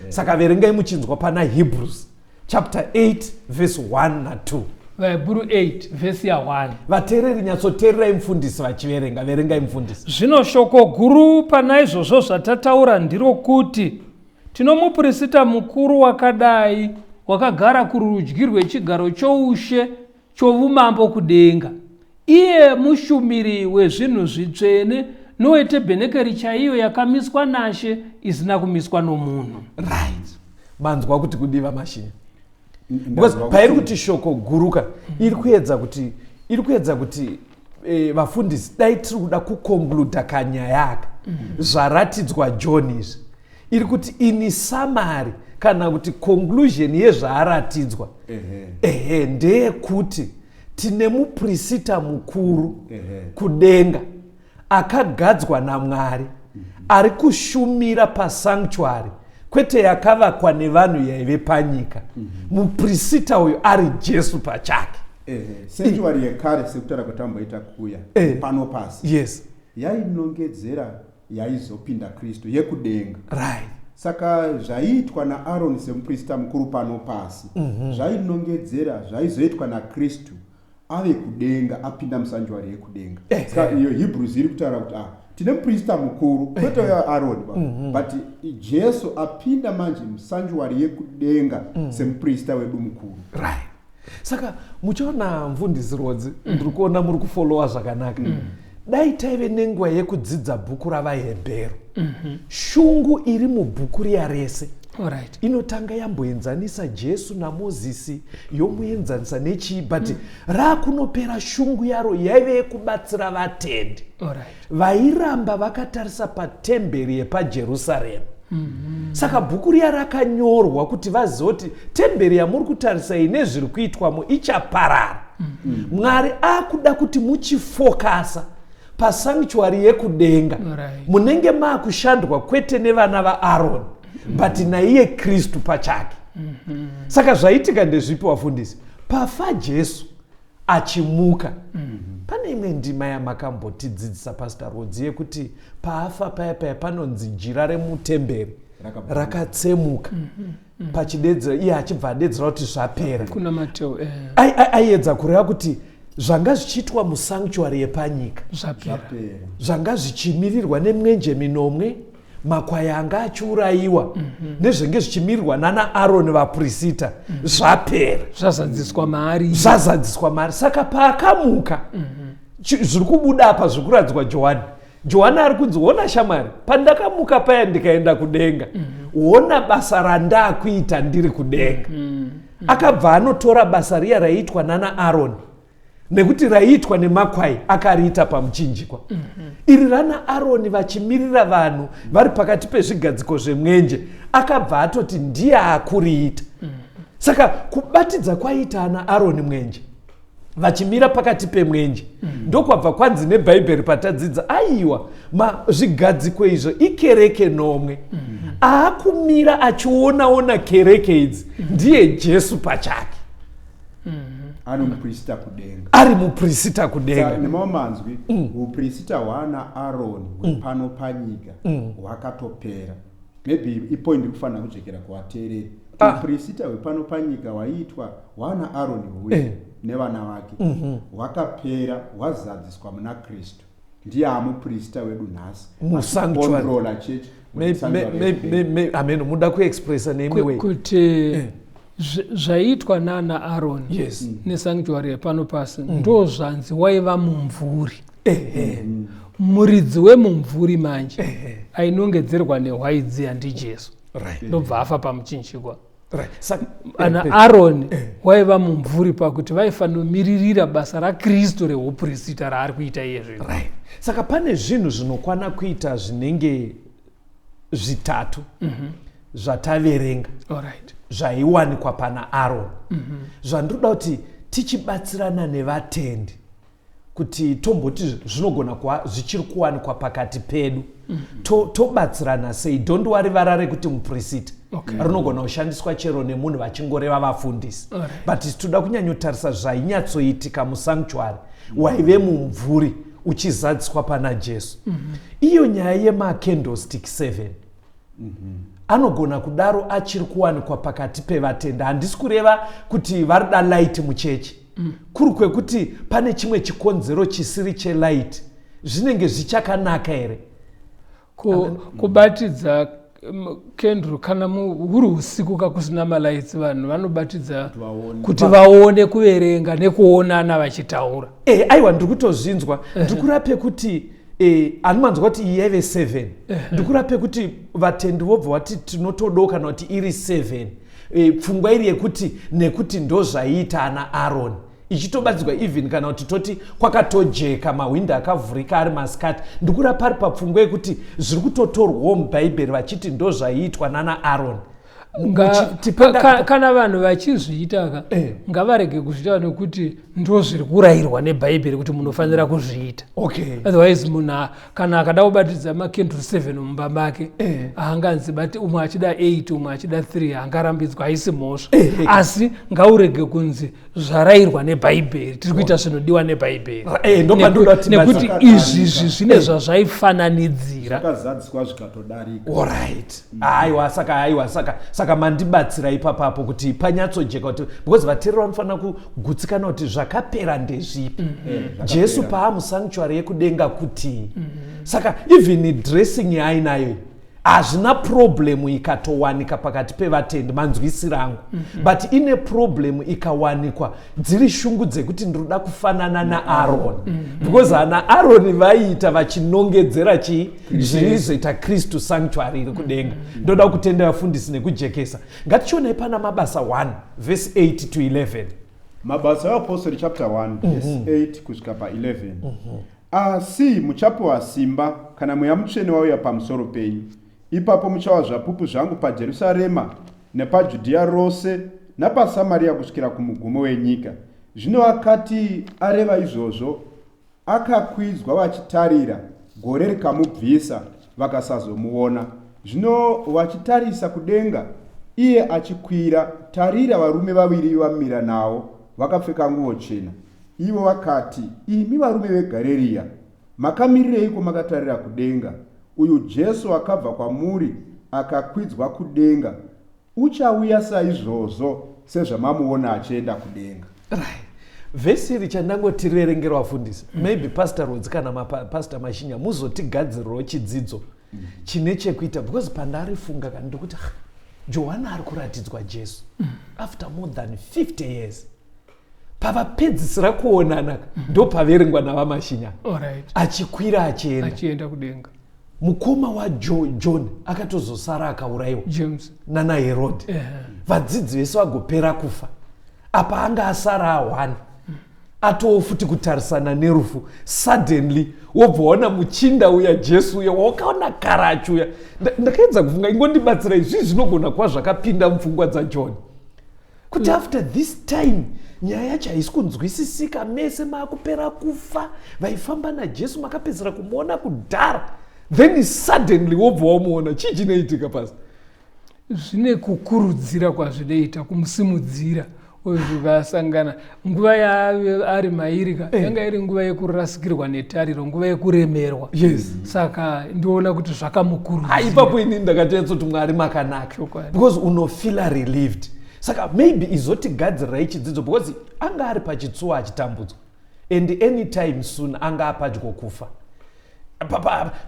Saka verengai muchinzwa pana Hebrews chapter 8 verse 1 na 2. vaHebrew 8 vhesi ya1. Vateereri nyatsoteererai mufundisi vachiverenga, verengai mufundisi. Zvino shoko guru pana izvozvo zvatataura ndiro kuti tino muprista mukuru wakadai, wakagara kurudyi rwechigaro choushe chovumambo kudenga. Iye mushumiri wezvinhu zvitsvene nowetebhenekeri chaiyo yakamiswa naShe, isina kumiswa nomunhu. Right. Manzwa kuti kudiva mashini. Because pairi kuti shoko guruka iri kuedza kuti vafundisi dai tiri kuda kukonkluda kanyaya aka zvaratidzwa John izvi. Iri kuti ini summary kana kuti conclusion yezvaaratidzwa ndeyekuti tine muprista mukuru kudenga akagadzwa naMwari ari kushumira pasanctuary kwete yakavakwa nevanhu yaive panyika. Muprista uyu ari Jesu pachake. Sanctuary yekare sekutaura kuti amboita kuya pano pasi. Yes. Yainongedzera yaizopinda Kristu yekudenga. Right. Saka zvaiitwa naAroni semuprista mukuru pano pasi zvainongedzera zvaizoitwa naKristu ave kudenga, apinda musanctuary yekudenga. Saka iyo Hebrews iri kutaura kuti tine muprista mukuru kwete yaAroni but Jesu apinda manje musanctuary yekudenga semuprista wedu mukuru. Right. Saka muchiona mfundisi Rodzi ndiri kuona muri kufollowa zvakanaka. Dai taive nenguva yekudzidza bhuku ravaHebheru. Shungu iri mubhuku riya rese inotanga yamboenzanisa Jesu naMozisi, yomuenzanisa nechii, but raakunopera shungu yaro yaive yekubatsira vatendi vairamba vakatarisa patemberi yepaJerusarema. Saka bhuku riya rakanyorwa kuti vazive kuti temberi yamuri kutarisa ine zviri kuitwamo ichaparara. Mwari akuda kuti muchifokasa pasanctuary yekudenga munenge maakushandwa kwete nevana vaAroni but naiye Kristu pachake. Saka zvaitika ndezvipi wafundisi? Pafa Jesu achimuka pane imwe ndima yamakambotidzidzisa Pastor Rhodes yekuti paafa paya panonzi jira remutemberi rakatsemuka pachidedzera iye achibva adedzera kuti zvapera. Kuna Mateo aiedza kureva kuti zvanga zvichiitwa musanctuary yepanyika zvanga zvichimirirwa nemwenje minomwe, makwai anga achiurayiwa nezvenge zvichimirirwa nana Aroni vaprista zvapera, zvazadziswa maari. Saka paakamuka zviri kubuda apa zviri kuradzwa Johani ari kunzi ona shamwari, pandakamuka paya ndikaenda kudenga ona basa randakuita ndiri kudenga. Akabva anotora basa riya raiitwa nana Aroni nekuti raiitwa nemakwai akariita pamuchinjikwa. Iri rana Aroni vachimirira vanhu vari pakati pezvigadziko zvemwenje, akabva atoti ndiye akuriita. Saka kubatidza kwaita ana Aroni mwenje vachimira pakati pemwenje ndokwabva kwanzi nebhaibheri patadzidza aiwa zvigadziko izvo ikereke nomwe. Aakumira achionaona kereke idzi ndiye Jesu pachake. Ari muprista kudenga. Ari muprista kudenga. Nemamwe manzwi uprista hwana Aroni hwepano panyika hwakatopera. Maybe ipo ndikufanira kujekera kuvateereri. Uprista hwepano panyika hwaiitwa hwana Aroni huye nevana vake hwakapera, hwazadziswa muna Kristu. Ndiye amuprista wedu nhasi. Musanctuary. Amen. Muda kuexpressa neimwe way. Kuti zvaitwa nana Aroni nesanctuary yepano pasi ndo zvanzi waiva mumvuri. Muridzi wemumvuri manje ainongedzerwa nehwaidzi yandiJesu. Ndobva afa pamuchinjikwa. Ana Aroni waiva mumvuri pakuti vaifanomiririra basa raKristu reuprista raari kuita iye zvino. Saka pane zvinhu zvinokwana kuita zvinenge zvitatu zvataverenga zvaiwanikwa pana Aroni zvandoda kuti tichibatsirana nevatendi kuti tomboti zvinogona kuva zvichiri kuwanikwa pakati pedu tobatsirana sei. Don't worry varare kuti muprista rinogona kushandiswa chero nemunhu vachingoreva vafundisi, but toda kunyanyotarisa zvainyatsoitika musanctuary waive mumvuri uchizadziswa pana Jesu. Iyo nyaya yemacandlestick 7 anogona kudaro achiri kuwanikwa pakati pevatenda. Handisi kureva kuti varida light muchechi, kuri kwekuti pane chimwe chikonzero chisiri chelight zvinenge zvichakanaka here kubatidza kendro kana huri usiku kakusina malaitsi vanhu vanobatidza kuti vaone kuverenga nekuonana vachitaura. Aiwa ndiri kutozvinzwa ndikurape kuti anomanzwa kuti iyi yaive 7 ndikurape kuti vatendi vobva vati tinotodoka kana kuti iri 7 pfungwa iri yekuti nekuti ndo zvaiita ana Aroni ichitobatsirwa even kana kuti toti kwakatojeka mahwindo akavhurika ari masikati. Ndikura pari papfungwa yekuti zviri kutotorwawo mubhaibheri vachiti ndo zvaiitwa nana Aroni. Kana vanhu vachizviita ngavarege kuzviita nekuti ndo zviri kurayirwa nebhaibheri kuti munofanira kuzviita. Otherwise munhu kana akada kubatidza makendro 7 mumba make haanganzi bati umwe achida 8 umwe achida 3 haangarambidzwa haisi mhosva. Asi ngaurege kunzi zvarayirwa nebhaibheri, tiri kuita zvinodiwa nebhaibheri nekuti izvizvi zvine zvazvaifananidzira. Zvakazadziswa zvikatodarika. Alright. Aiwa saka mandibatsira ipapapo kuti panyatsojeka kuti because vateereri vanofanira kugutsikana kuti zvakapera ndezvipi. Jesu paamusanctuary yekudenga kuti saka even dressing yainayo hazvina problemu ikatowanika pakati pevatendi manzwisiro angu, but ine problemu ikawanikwa dziri shungu dzekuti ndiroda kufanana naAroni because ana Aroni vaiita vachinongedzera zvinozoita Kristu sanctuary iri kudenga. Ndoda kutenda vafundisi nekujekesa. Ngatichionei pana mabasa 1 verse 8 to 11. Mabasa apostle chapter 1 verse 8 kusvika pa 11. Asi muchapiwa simba kana mweya mutsvene wauya pamusoro penyu, ipapo muchawa zvapupu zvangu paJerusarema nepaJudhea rose napaSamaria kusvikira kumugumo wenyika. Zvino akati areva izvozvo akakwidzwa vachitarira, gore rikamubvisa vakasazomuona. Zvino vachitarisa kudenga iye achikwira, tarira varume vaviri vamira nawo vakapfeka nguo chena. Ivo vakati, imi varume veGarirea, makamirireiko makatarira kudenga? Uyu Jesu akabva kwamuri akakwidzwa kudenga, uchauya saizvozvo sezvamamuona achienda kudenga. Right. Vhesi iri chandangotirerengera wafundisi. Maybe Pastor Rodzi kana Pastor Mashinya muzotigadzirirawo chidzidzo chine chekuita, because pandarifunga kana ndikuti Johana ari kuratidzwa Jesu after more than 50 years. Pavapedzisira kuonana ndo paverengwa navaMashinya. Alright. Achikwira achienda kudenga. Mukoma waJohn akatozosara akaurayiwa James nana Herod. Vadzidzi vese vagopera kufa. Apa anga asara a1 atofuti kutarisana nerufu. Suddenly wobvaona muchinda uya Jesu uya wakaona karachi uya. Ndakaedza kufunga ingondibatsira izvi zvinogona kuva zvakapinda mupfungwa dzaJohn kuti after this time nyaya yacho haisi kunzwisisika, mese maakupera kufa, vaifamba naJesu makapedzera kumuona kudhara, then suddenly wobva wamuona. chii chinoitika pasi? Zvine kukurudzira kwazvinoita, kumusimudzira ukasangana. Nguva yaari mairika yanga iri nguva yekurasikirwa netariro, nguva yekuremerwa. Yes. Saka ndiona kuti zvakamukurudzira. Ipapo ini ndakatoedza kuti Mwari makanaka, because unofila relieved. Saka maybe izotigadzirirai chidzidzo, because anga ari pachitsuwa achitambudzwa, and anytime soon anga apadyo kufa.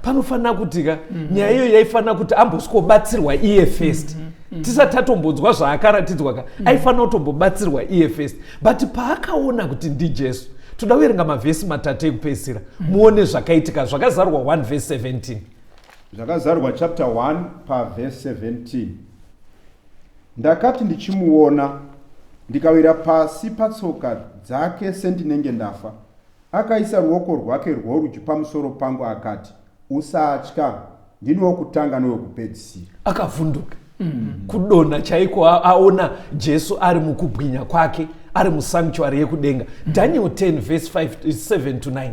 Panofanira kutika nyaya iyo yaifanira kuti ambosikobatsirwa iye first. Tisati tatombodzwa zvaakaratidzwa ka, aifanira kutombobatsirwa iye first. But paakaona kuti ndiJesu, toda kuverenga mavhesi matatu ekupedzisira muone zvakaitika, zvakazarwa 1 verse 17. Zvakazarwa chapter 1 verse 17. Ndakati ndichimuona, ndikawira pasi patsoka dzake sendinenge ndafa. Akaisa ruoko rwake rworudyi pamusoro pangu akati, usatya, ndini wokutanga newokupedzisira. Akavhunduka. Kudonha chaiko aona Jesu ari mukubwinya kwake, ari musanctuary yekudenga. Daniel 10 verse 7 to 9.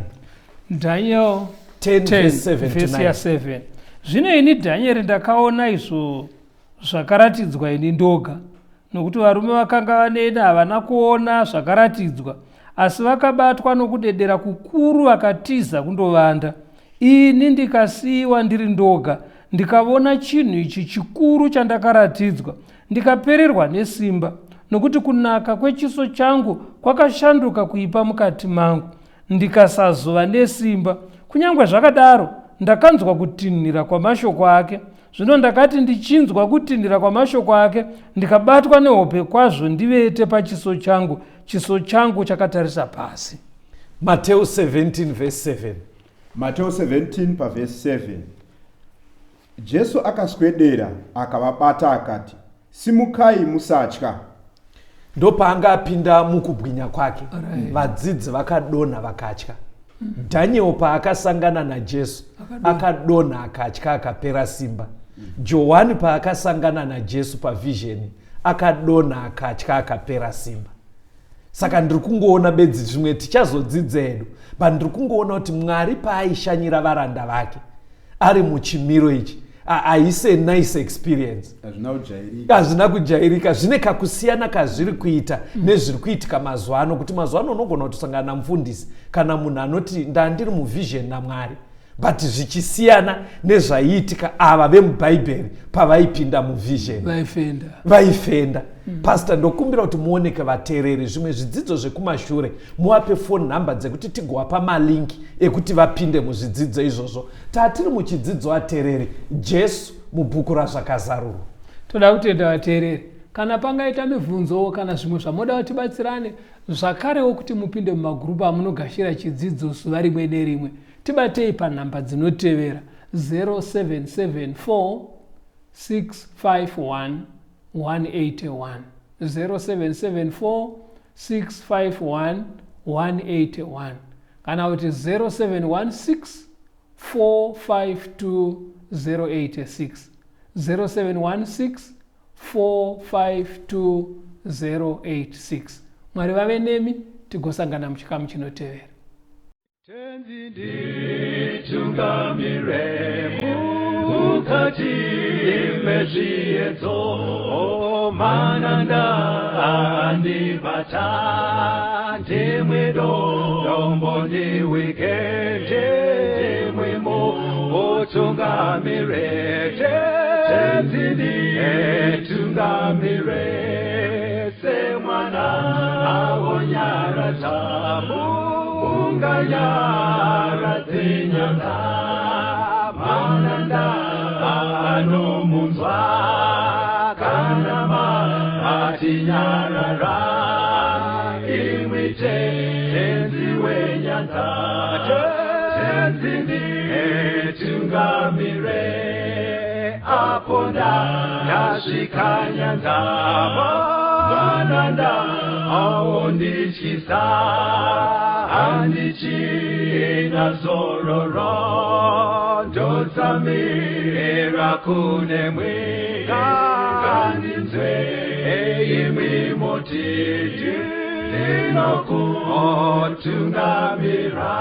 Daniel 10 verse 7 to 9. 7. Zvino ini Daniel ndakaona izvo zvakaratidzwa ini ndoga, nokuti varume vakanga vaneni havana kuona zvakaratidzwa, asi vakabatwa nokudedera kukuru vakatiza kundovanda. Ini ndikasiyiwa ndiri ndoga, ndikaona chinhu ichi chikuru chandakaratidzwa, ndikapererwa nesimba, nokuti kunaka kwechiso changu kwakashanduka kuipa mukati mangu, ndikasazova nesimba. Kunyange zvakadaro ndakanzwa kutinhira kwamashoko ake. Zvino ndakati ndichinzwa kutinhira kwamashoko ake, ndikabatwa nehope kwazvo ndivete pachiso changu, chiso changu chakatarisa pasi. Mateo 17 verse 7. Mateo 17 verse 7. Jesu akaswedera akavabata akati, simukai musatya. Ndopaanga apinda mukubwinya kwake. Vadzidzi vakadonha vakatya. Daniel paakasangana naJesu akadonha akatya akapera simba. Johani paakasangana naJesu pavision akadonha akatya akapera simba. Saka ndiri kungoona bedzi zvimwe tichazodzidza hedu, but ndiri kungoona kuti Mwari paaishanyira varanda vake ari muchimiro ichi haise nice experience. Hazvina kujairika. Zvine kakusiyana kazviri kuita nezviri kuitika mazuva ano, kuti mazuva ano unogona kutosangana namufundisi kana munhu anoti ndandiri muvision naMwari, but zvichisiyana nezvaiitika ava vemubhaibheri pavaipinda muvision vaifenda. Pastor, ndokumbira kuti muoneke vateereri zvimwe zvidzidzo zvekumashure muvape phone number dzekuti tigowapa malinki ekuti vapinde muzvidzidzo izvozvo. Tatiri muchidzidzo vateereri Jesu mubhuku razvakazarurwa. Toda kutenda vateereri, kana pangaita mibvunzo kana zvimwe zvamoda kuti tibatsirane, zvakarewo kuti mupinde mumagurupu amunogashira chidzidzo zuva rimwe nerimwe, tibatei panhamba dzinotevera 0774 651 181, 0774 651 181, kana kuti 0716 452 086, 0716 452 086. Mwari vave nemi, tigosangana muchikamu chinotevera. Tenzi nditungamire mukati mezviedzo, mananda andibata. ndimwe dombo ndiwikeje ndimwe mutungamire tenzini etungamire semwana awonyara tamu unganyara tinyanga mananda anomunzwa kanama atinyarara imwite tenzi wenyanza tenzini etungamire aponda yashikanyanza mananda aondichisa andichina zororo ndotsamira kune mwika kandinzwe imwimotiti ndinokuotungamira